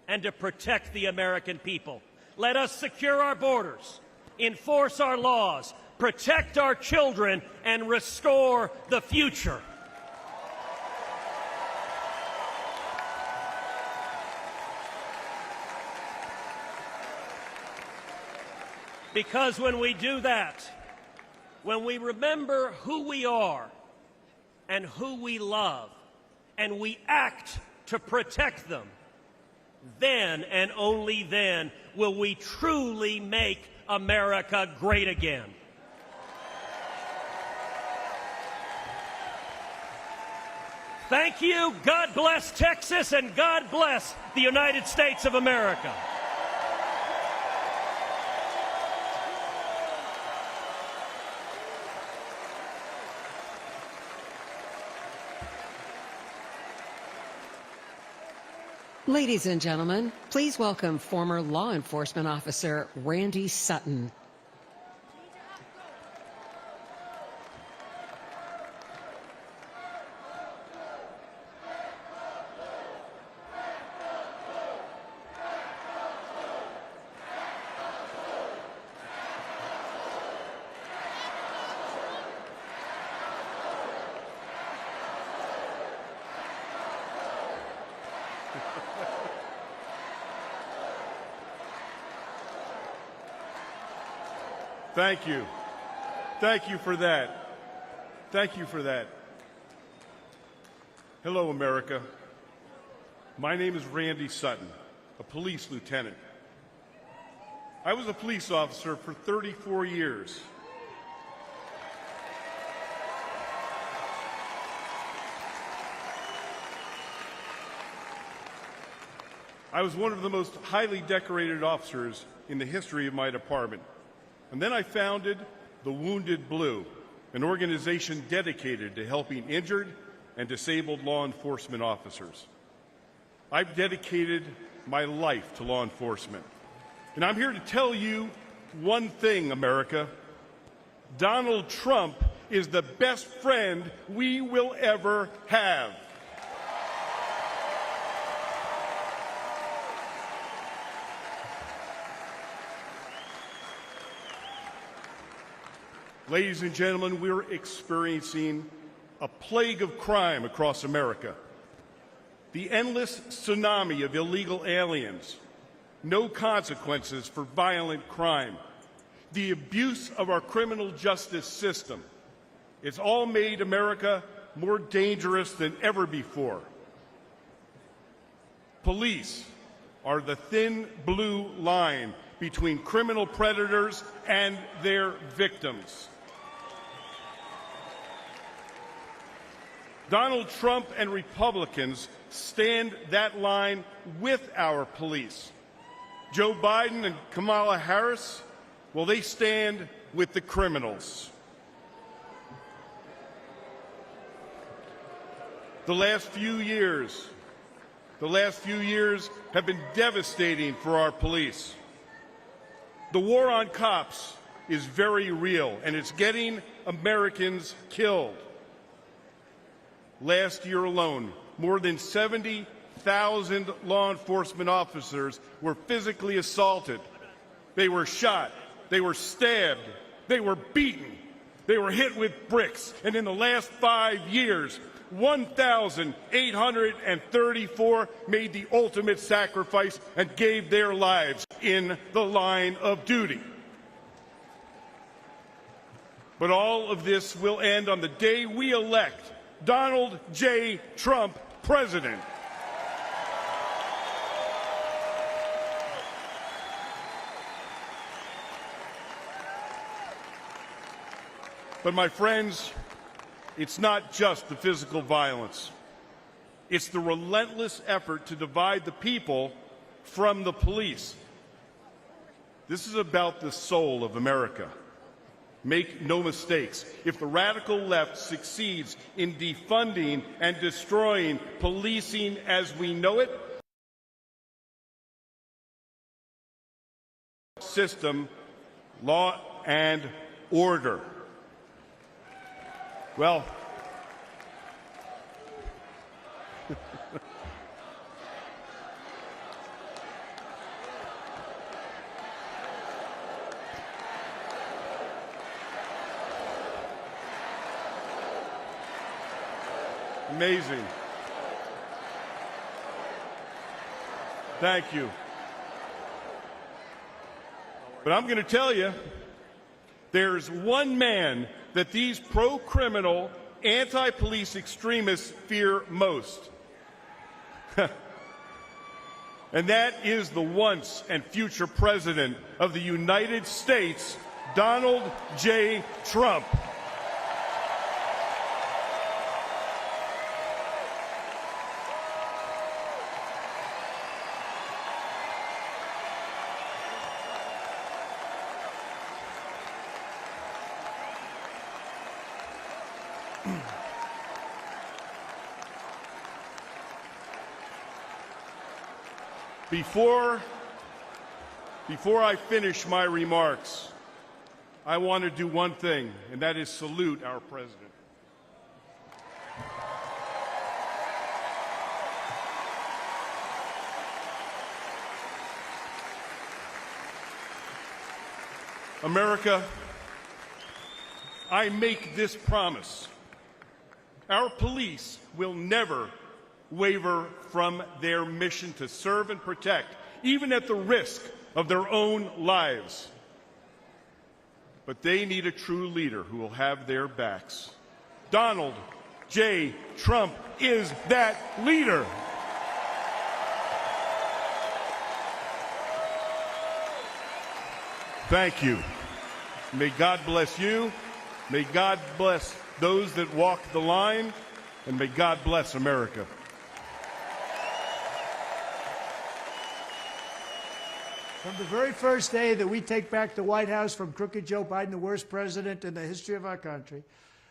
and to protect the American people. Let us secure our borders, enforce our laws, protect our children, and restore the future. Because when we do that, when we remember who we are and who we love, and we act to protect them, then and only then will we truly make America great again. Thank you. God bless Texas, and God bless the United States of America. Ladies and gentlemen, please welcome former law enforcement officer Randy Sutton. Thank you. Thank you for that. Thank you for that. Hello, America. My name is Randy Sutton, a police lieutenant. I was a police officer for 34 years. I was one of the most highly decorated officers in the history of my department. And then I founded the Wounded Blue, an organization dedicated to helping injured and disabled law enforcement officers. I've dedicated my life to law enforcement. And I'm here to tell you one thing, America. Donald Trump is the best friend we will ever have. Ladies and gentlemen, we're experiencing a plague of crime across America. The endless tsunami of illegal aliens, no consequences for violent crime, the abuse of our criminal justice system. It's all made America more dangerous than ever before. Police are the thin blue line between criminal predators and their victims. Donald Trump and Republicans stand that line with our police. Joe Biden and Kamala Harris, well, they stand with the criminals. The last few years have been devastating for our police. The war on cops is very real, and it's getting Americans killed. Last year alone, more than 70,000 law enforcement officers were physically assaulted. They were shot, they were stabbed, they were beaten, they were hit with bricks, and in the last 5 years, 1,834 made the ultimate sacrifice and gave their lives in the line of duty. But all of this will end on the day we elect Donald J. Trump president. But my friends, it's not just the physical violence. It's the relentless effort to divide the people from the police. This is about the soul of America. Make no mistakes. If the radical left succeeds in defunding and destroying policing as we know it, system, law and order. Well, amazing. Thank you. But I'm going to tell you, there's one man that these pro-criminal, anti-police extremists fear most. And that is the once and future president of the United States, Donald J. Trump. Before I finish my remarks, I want to do one thing, and that is salute our president. America, I make this promise. Our police will never waver from their mission to serve and protect, even at the risk of their own lives. But they need a true leader who will have their backs. Donald J. Trump is that leader. Thank you. May God bless you. May God bless those that walk the line. And may God bless America. From the very first day that we take back the White House from crooked Joe Biden, the worst president in the history of our country,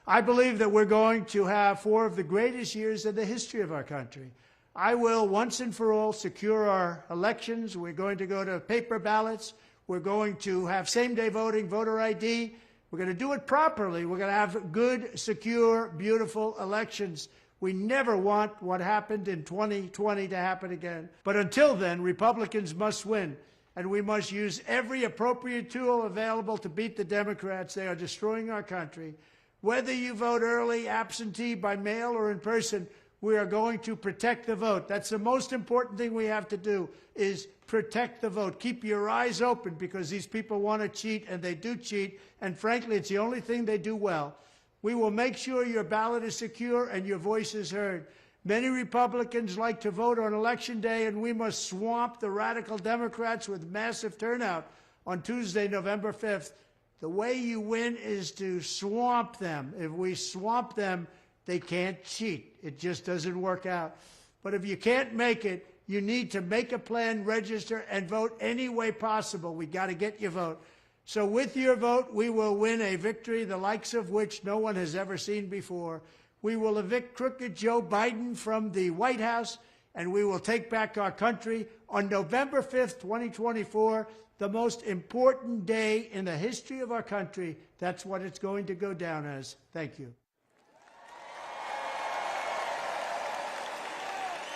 I believe that we're going to have 4 of the greatest years in the history of our country. I will, once and for all, secure our elections. We're going to go to paper ballots. We're going to have same-day voting, voter ID. We're going to do it properly. We're going to have good, secure, beautiful elections. We never want what happened in 2020 to happen again. But until then, Republicans must win. And we must use every appropriate tool available to beat the Democrats. They are destroying our country. Whether you vote early, absentee, by mail, or in person, we are going to protect the vote. That's the most important thing we have to do, is protect the vote. Keep your eyes open, because these people want to cheat, and they do cheat, and frankly, it's the only thing they do well. We will make sure your ballot is secure and your voice is heard. Many Republicans like to vote on Election Day, and we must swamp the radical Democrats with massive turnout on Tuesday, November 5th. The way you win is to swamp them. If we swamp them, they can't cheat. It just doesn't work out. But if you can't make it, you need to make a plan, register, and vote any way possible. We got to get your vote. So with your vote, we will win a victory the likes of which no one has ever seen before. We will evict crooked Joe Biden from the White House, and we will take back our country on November 5th, 2024, the most important day in the history of our country. That's what it's going to go down as. Thank you.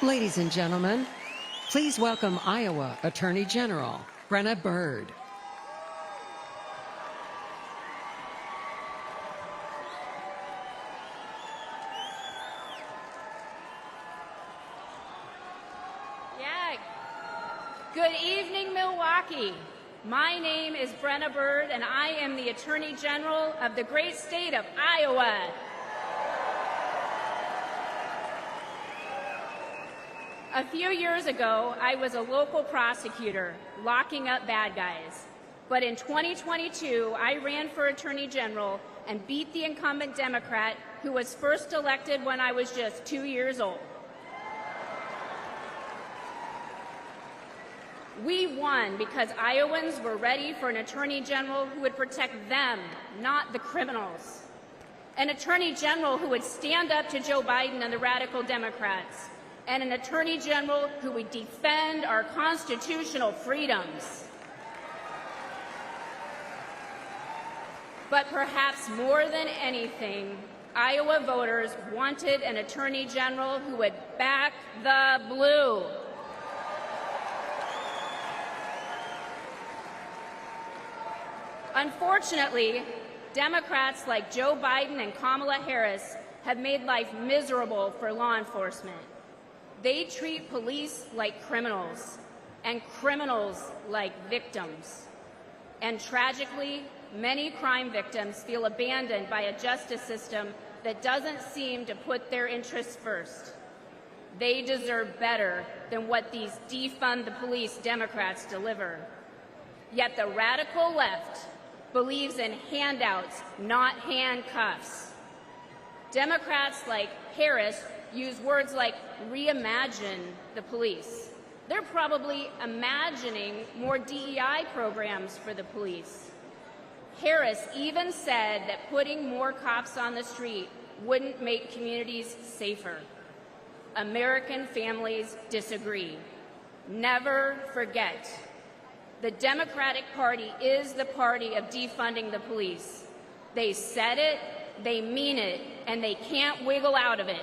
Ladies and gentlemen, please welcome Iowa Attorney General Brenna Bird. Good evening, Milwaukee. My name is Brenna Bird, and I am the Attorney General of the great state of Iowa. A few years ago, I was a local prosecutor locking up bad guys. But in 2022, I ran for Attorney General and beat the incumbent Democrat who was first elected when I was just 2 years old. We won because Iowans were ready for an Attorney General who would protect them, not the criminals. An Attorney General who would stand up to Joe Biden and the radical Democrats. And an Attorney General who would defend our constitutional freedoms. But perhaps more than anything, Iowa voters wanted an Attorney General who would back the blue. Unfortunately, Democrats like Joe Biden and Kamala Harris have made life miserable for law enforcement. They treat police like criminals, and criminals like victims. And tragically, many crime victims feel abandoned by a justice system that doesn't seem to put their interests first. They deserve better than what these defund the police Democrats deliver. Yet the radical left believes in handouts, not handcuffs. Democrats like Harris use words like reimagine the police. They're probably imagining more DEI programs for the police. Harris even said that putting more cops on the street wouldn't make communities safer. American families disagree. Never forget. The Democratic Party is the party of defunding the police. They said it, they mean it, and they can't wiggle out of it.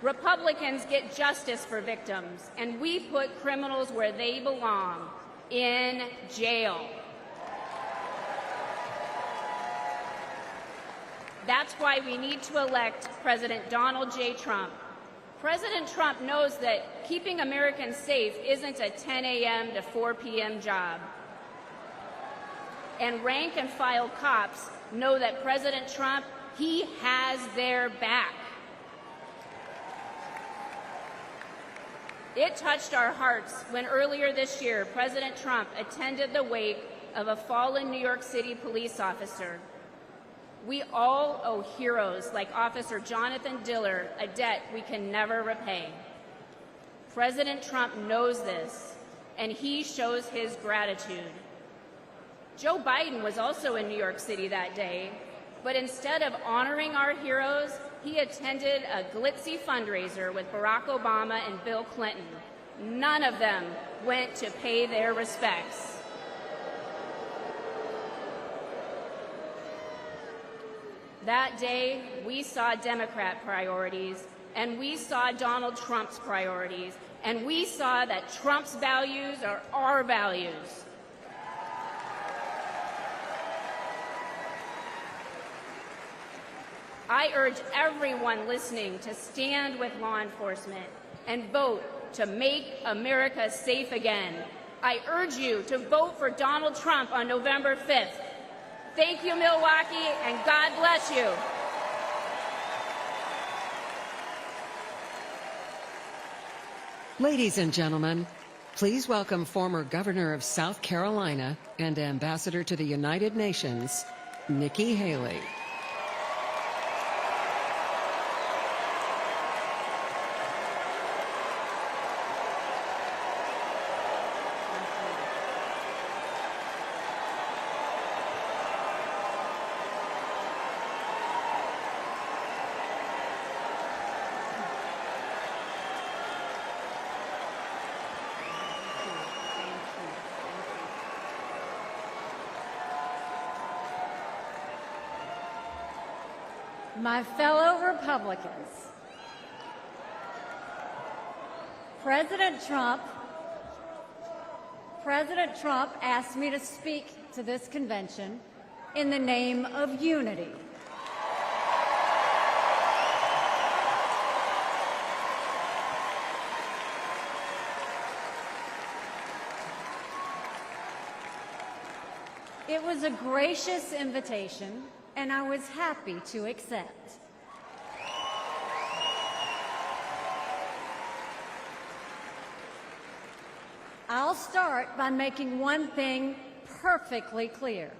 Republicans get justice for victims, and we put criminals where they belong, in jail. That's why we need to elect President Donald J. Trump. President Trump knows that keeping Americans safe isn't a 10 a.m. to 4 p.m. job. And rank and file cops know that President Trump, he has their back. It touched our hearts when earlier this year, President Trump attended the wake of a fallen New York City police officer. We all owe heroes like Officer Jonathan Diller a debt we can never repay. President Trump knows this, and he shows his gratitude. Joe Biden was also in New York City that day, but instead of honoring our heroes, he attended a glitzy fundraiser with Barack Obama and Bill Clinton. None of them went to pay their respects. That day, we saw Democrat priorities, and we saw Donald Trump's priorities, and we saw that Trump's values are our values. I urge everyone listening to stand with law enforcement and vote to make America safe again. I urge you to vote for Donald Trump on November 5th. Thank you, Milwaukee, and God bless you. Ladies and gentlemen, please welcome former Governor of South Carolina and Ambassador to the United Nations, Nikki Haley. My fellow Republicans, President Trump asked me to speak to this convention in the name of unity. It was a gracious invitation, and I was happy to accept. I'll start by making one thing perfectly clear.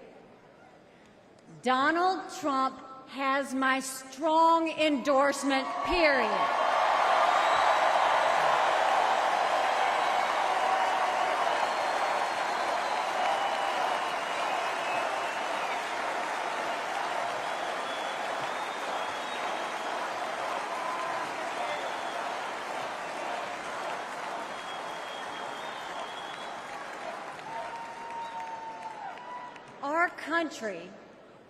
Donald Trump has my strong endorsement, period. Our country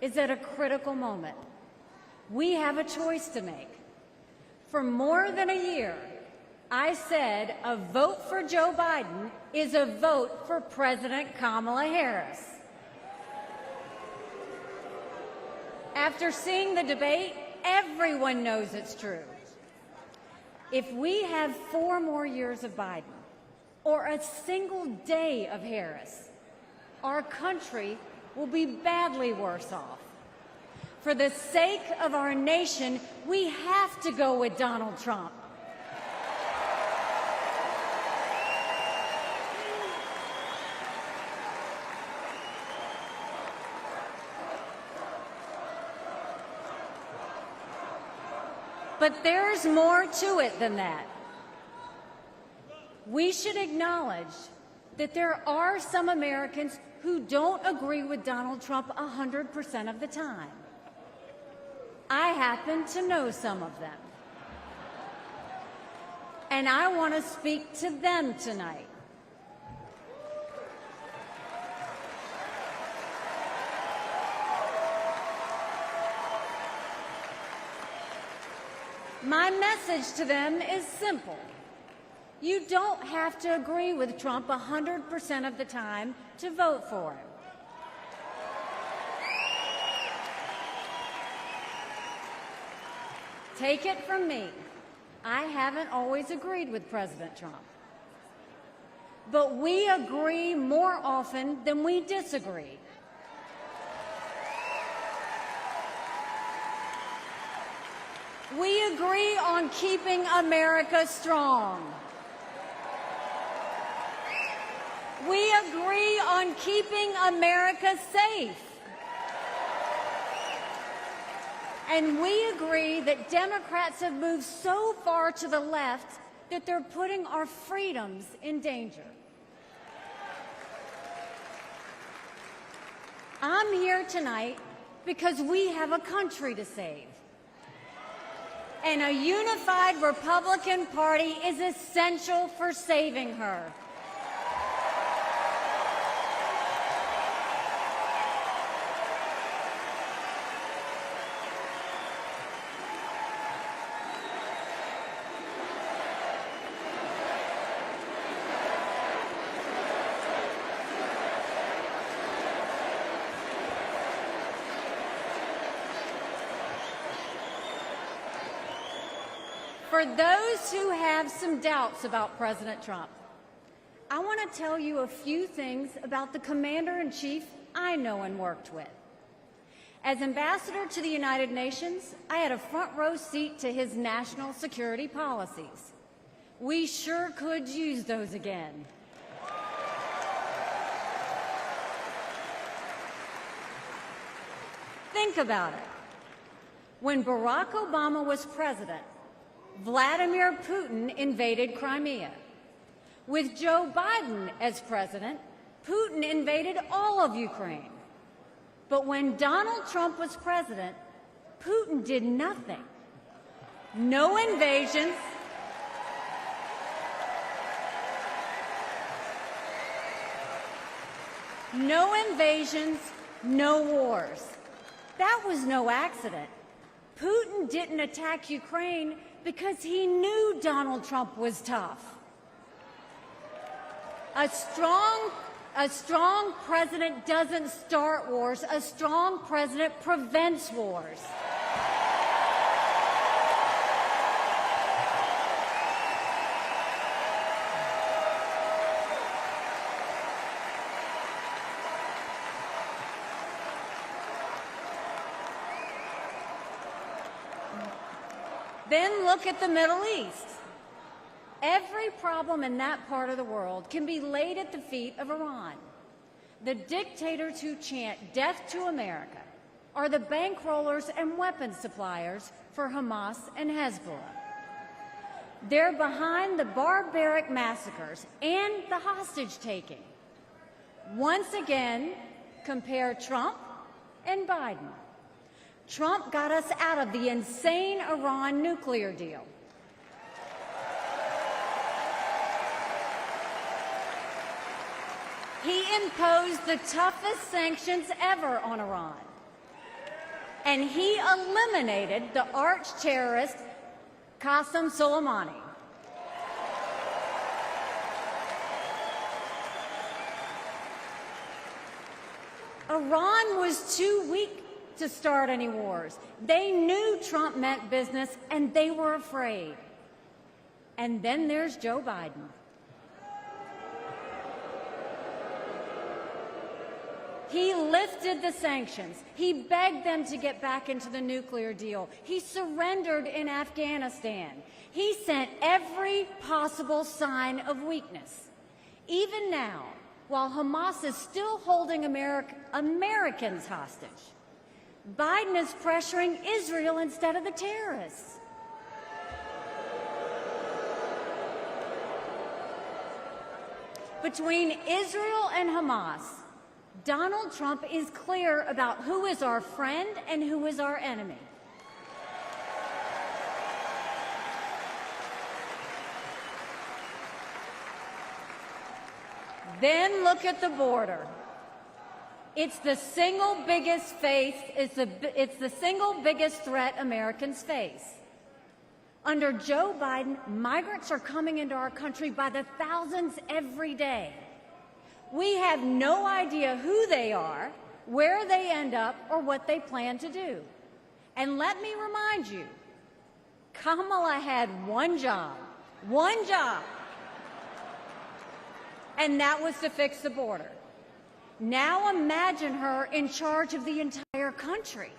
is at a critical moment. We have a choice to make. For more than a year, I said a vote for Joe Biden is a vote for President Kamala Harris. After seeing the debate, everyone knows it's true. If we have 4 more years of Biden or a single day of Harris, our country will be badly worse off. For the sake of our nation, we have to go with Donald Trump. But there's more to it than that. We should acknowledge that there are some Americans who don't agree with Donald Trump 100% of the time. I happen to know some of them. And I want to speak to them tonight. My message to them is simple. You don't have to agree with Trump 100% of the time to vote for him. Take it from me, I haven't always agreed with President Trump. But we agree more often than we disagree. We agree on keeping America strong. We agree on keeping America safe. And we agree that Democrats have moved so far to the left that they're putting our freedoms in danger. I'm here tonight because we have a country to save. And a unified Republican Party is essential for saving her. For those who have some doubts about President Trump, I want to tell you a few things about the Commander-in-Chief I know and worked with. As ambassador to the United Nations, I had a front row seat to his national security policies. We sure could use those again. Think about it. When Barack Obama was president, Vladimir Putin invaded Crimea. With Joe Biden as president, Putin invaded all of Ukraine. But when Donald Trump was president, Putin did nothing. No invasions. No invasions, no wars. That was no accident. Putin didn't attack Ukraine because he knew Donald Trump was tough. A strong president doesn't start wars. A strong president prevents wars. Then look at the Middle East. Every problem in that part of the world can be laid at the feet of Iran. The dictators who chant death to America are the bankrollers and weapons suppliers for Hamas and Hezbollah. They're behind the barbaric massacres and the hostage-taking. Once again, compare Trump and Biden. Trump got us out of the insane Iran nuclear deal. He imposed the toughest sanctions ever on Iran. And he eliminated the arch-terrorist Qasem Soleimani. Iran was too weak to start any wars. They knew Trump meant business, and they were afraid. And then there's Joe Biden. He lifted the sanctions. He begged them to get back into the nuclear deal. He surrendered in Afghanistan. He sent every possible sign of weakness. Even now, while Hamas is still holding Americans hostage, Biden is pressuring Israel instead of the terrorists. Between Israel and Hamas, Donald Trump is clear about who is our friend and who is our enemy. Then look at the border. It's the single biggest it's the single biggest threat Americans face. Under Joe Biden, migrants are coming into our country by the thousands every day. We have no idea who they are, where they end up, or what they plan to do. And let me remind you, Kamala had one job, and that was to fix the border. Now imagine her in charge of the entire country.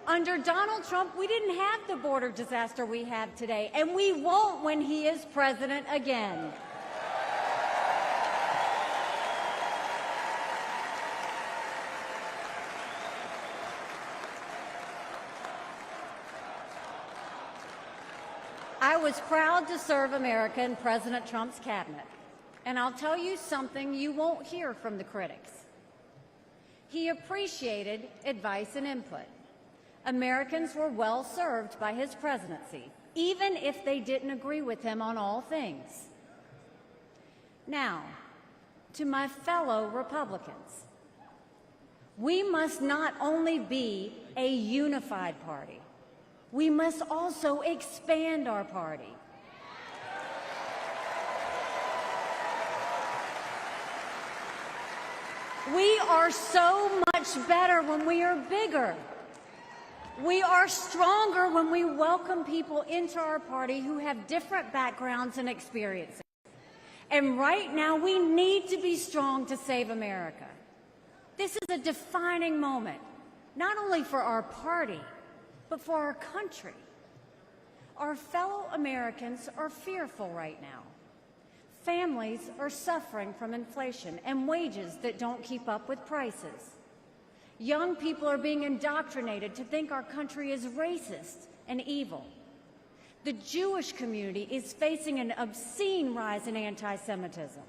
Under Donald Trump, we didn't have the border disaster we have today, and we won't when he is president again. I was proud to serve America in President Trump's cabinet, and I'll tell you something you won't hear from the critics. He appreciated advice and input. Americans were well served by his presidency, even if they didn't agree with him on all things. Now, to my fellow Republicans, we must not only be a unified party, we must also expand our party. We are so much better when we are bigger. We are stronger when we welcome people into our party who have different backgrounds and experiences. And right now, we need to be strong to save America. This is a defining moment, not only for our party, but for our country. Our fellow Americans are fearful right now. Families are suffering from inflation and wages that don't keep up with prices. Young people are being indoctrinated to think our country is racist and evil. The Jewish community is facing an obscene rise in anti-Semitism.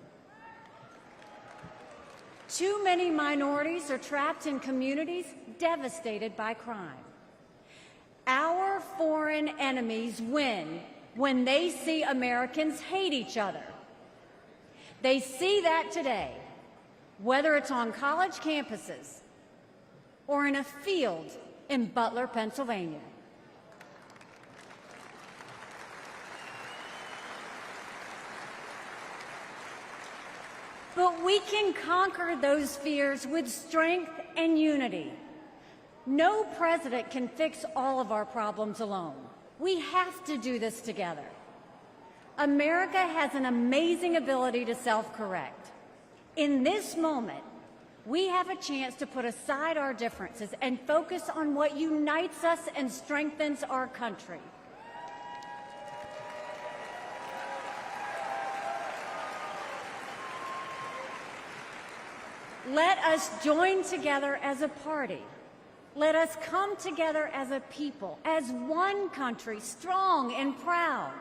Too many minorities are trapped in communities devastated by crime. Our foreign enemies win when they see Americans hate each other. They see that today, whether it's on college campuses or in a field in Butler, Pennsylvania. But we can conquer those fears with strength and unity. No president can fix all of our problems alone. We have to do this together. America has an amazing ability to self-correct. In this moment, we have a chance to put aside our differences and focus on what unites us and strengthens our country. Let us join together as a party. Let us come together as a people, as one country, strong and proud.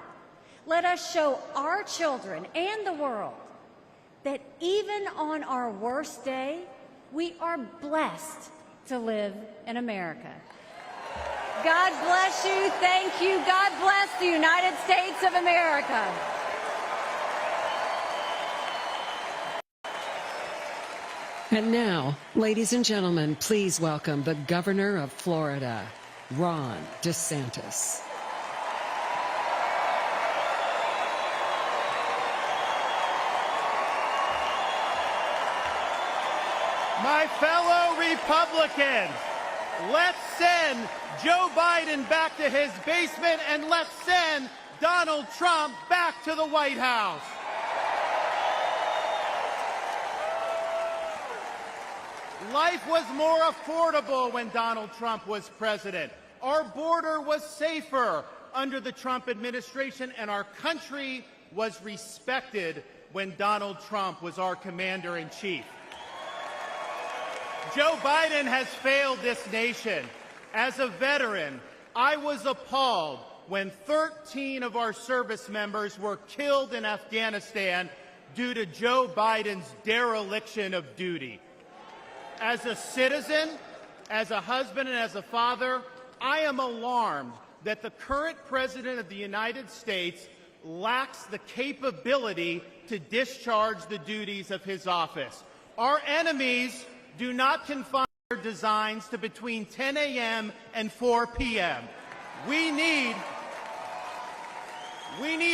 Let us show our children and the world that even on our worst day, we are blessed to live in America. God bless you. Thank you. God bless the United States of America. And now, ladies and gentlemen, please welcome the Governor of Florida, Ron DeSantis. My fellow Republicans, let's send Joe Biden back to his basement and let's send Donald Trump back to the White House. Life was more affordable when Donald Trump was president. Our border was safer under the Trump administration, and our country was respected when Donald Trump was our commander-in-chief. Joe Biden has failed this nation. As a veteran, I was appalled when 13 of our service members were killed in Afghanistan due to Joe Biden's dereliction of duty. As a citizen, as a husband, and as a father, I am alarmed that the current President of the United States lacks the capability to discharge the duties of his office. Our enemies do not confine their designs to between 10 a.m. and 4 p.m. We need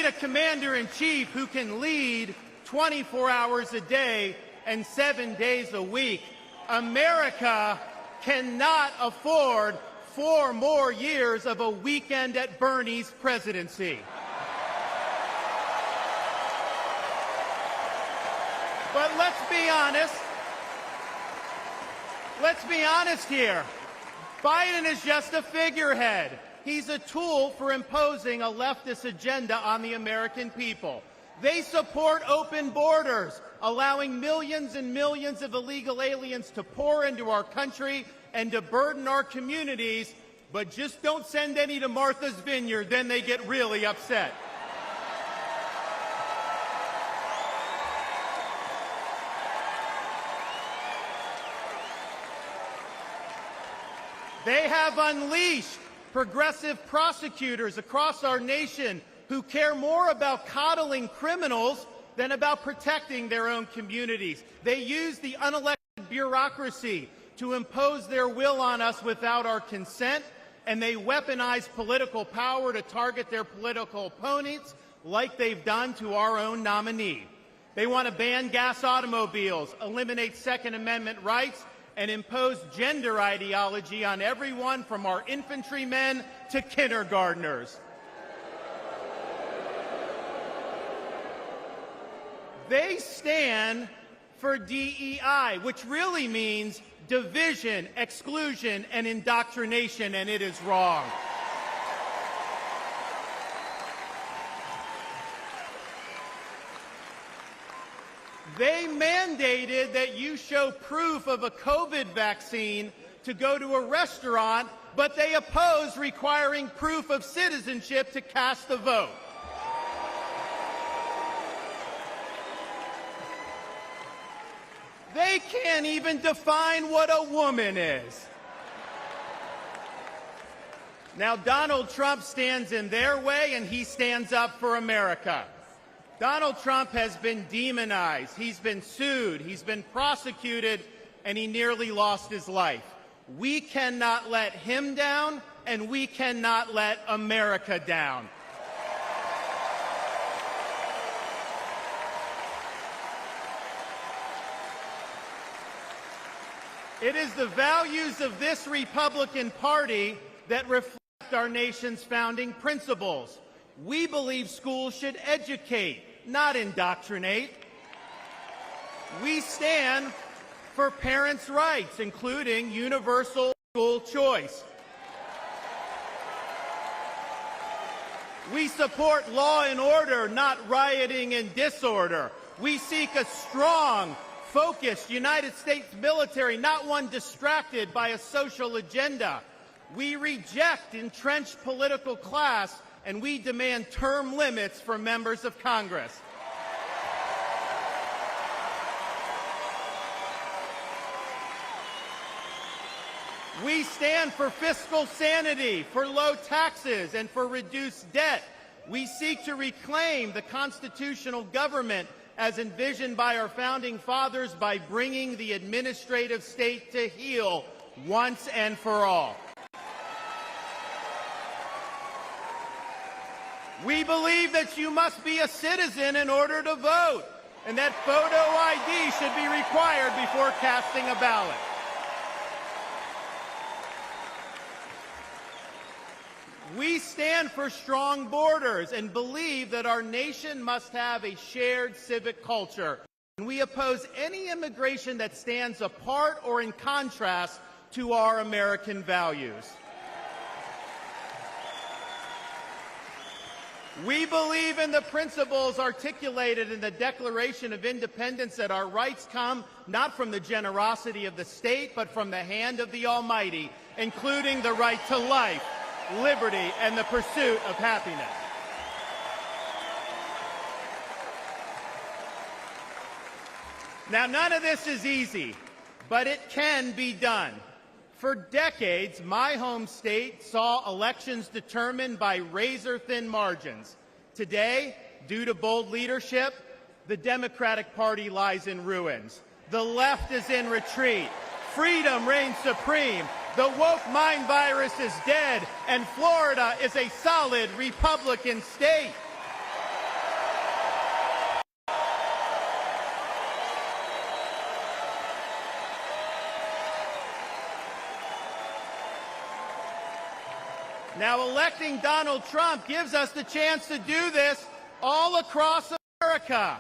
a commander-in-chief who can lead 24 hours a day and 7 days a week. America cannot afford 4 more years of a weekend at Bernie's presidency. But let's be honest. Let's be honest here. Biden is just a figurehead. He's a tool for imposing a leftist agenda on the American people. They support open borders, allowing millions and millions of illegal aliens to pour into our country and to burden our communities, but just don't send any to Martha's Vineyard, then they get really upset. They have unleashed progressive prosecutors across our nation who care more about coddling criminals than about protecting their own communities. They use the unelected bureaucracy to impose their will on us without our consent, and they weaponize political power to target their political opponents like they've done to our own nominee. They want to ban gas automobiles, eliminate Second Amendment rights, and impose gender ideology on everyone from our infantrymen to kindergartners. They stand for DEI, which really means division, exclusion, and indoctrination, and it is wrong. They mandated that you show proof of a COVID vaccine to go to a restaurant, but they oppose requiring proof of citizenship to cast a vote. They can't even define what a woman is. Now, Donald Trump stands in their way, and he stands up for America. Donald Trump has been demonized. He's been sued. He's been prosecuted, and he nearly lost his life. We cannot let him down, and we cannot let America down. It is the values of this Republican Party that reflect our nation's founding principles. We believe schools should educate, not indoctrinate. We stand for parents' rights, including universal school choice. We support law and order, not rioting and disorder. We seek a strong, focused United States military, not one distracted by a social agenda. We reject entrenched political class, and we demand term limits for members of Congress. We stand for fiscal sanity, for low taxes, and for reduced debt. We seek to reclaim the constitutional government as envisioned by our founding fathers by bringing the administrative state to heel once and for all. We believe that you must be a citizen in order to vote, and that photo ID should be required before casting a ballot. We stand for strong borders and believe that our nation must have a shared civic culture. And we oppose any immigration that stands apart or in contrast to our American values. We believe in the principles articulated in the Declaration of Independence that our rights come not from the generosity of the state, but from the hand of the Almighty, including the right to life, liberty, and the pursuit of happiness. Now, none of this is easy, but it can be done. For decades, my home state saw elections determined by razor-thin margins. Today, due to bold leadership, the Democratic Party lies in ruins. The left is in retreat. Freedom reigns supreme. The woke mind virus is dead, and Florida is a solid Republican state. Now, electing Donald Trump gives us the chance to do this all across America.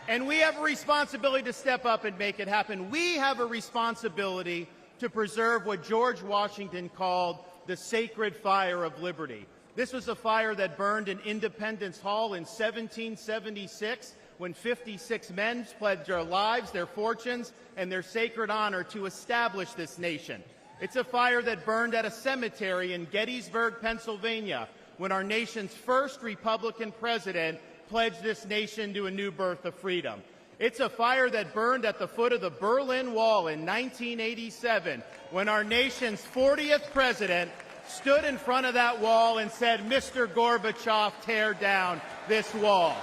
And we have a responsibility to step up and make it happen. We have a responsibility to preserve what George Washington called the sacred fire of liberty. This was a fire that burned in Independence Hall in 1776 when 56 men pledged their lives, their fortunes, and their sacred honor to establish this nation. It's a fire that burned at a cemetery in Gettysburg, Pennsylvania, when our nation's first Republican president pledged this nation to a new birth of freedom. It's a fire that burned at the foot of the Berlin Wall in 1987, when our nation's 40th president stood in front of that wall and said, "Mr. Gorbachev, tear down this wall."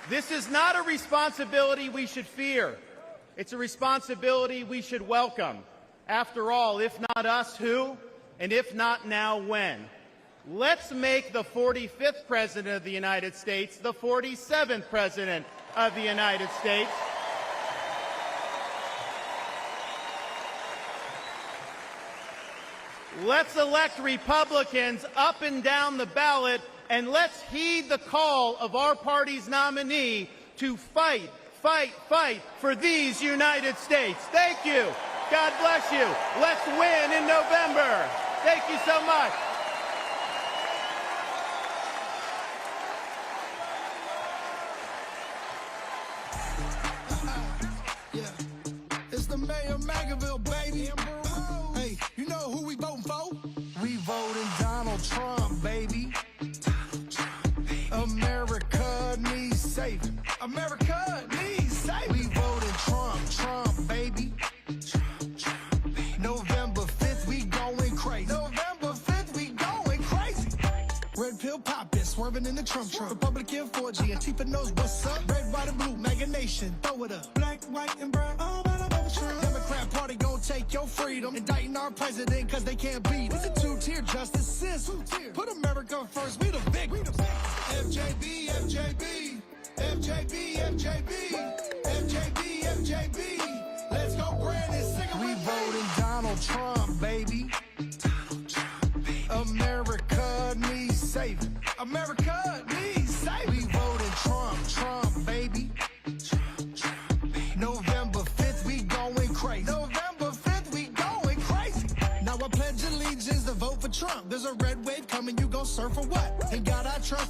This is not a responsibility we should fear. It's a responsibility we should welcome. After all, if not us, who? And if not now, when? Let's make the 45th President of the United States the 47th President of the United States. Let's elect Republicans up and down the ballot, and let's heed the call of our party's nominee to fight, fight, fight for these United States. Thank you. God bless you. Let's win in November. Thank you so much. It's the mayor of Magaville, baby. Hey, you know who we voting for? We voting Donald Trump, baby. America needs saving. America needs saving. We voting Trump, baby. November 5th, we going crazy. November 5th, we going crazy. Red pill poppin', swerving in the Trump. Republican 4G, Antifa knows what's up. Red, white, and blue, MAGA nation, throw it up. Black, white, and brown, all about Trump. Democrat Party gon' take your freedom. Indicting our president cause they can't beat it. It's a two-tier justice system. Put America first, we the big. FJB, FJB, FJB, FJB, FJB, FJB. Let's go grand and sing it. We voting Donald Trump, baby. America needs saving. America needs saving. We voting Trump, baby. November 5th, we going crazy. November 5th, we going crazy. Now I pledge allegiance to vote for Trump. There's a red wave coming, you gon' surf for what?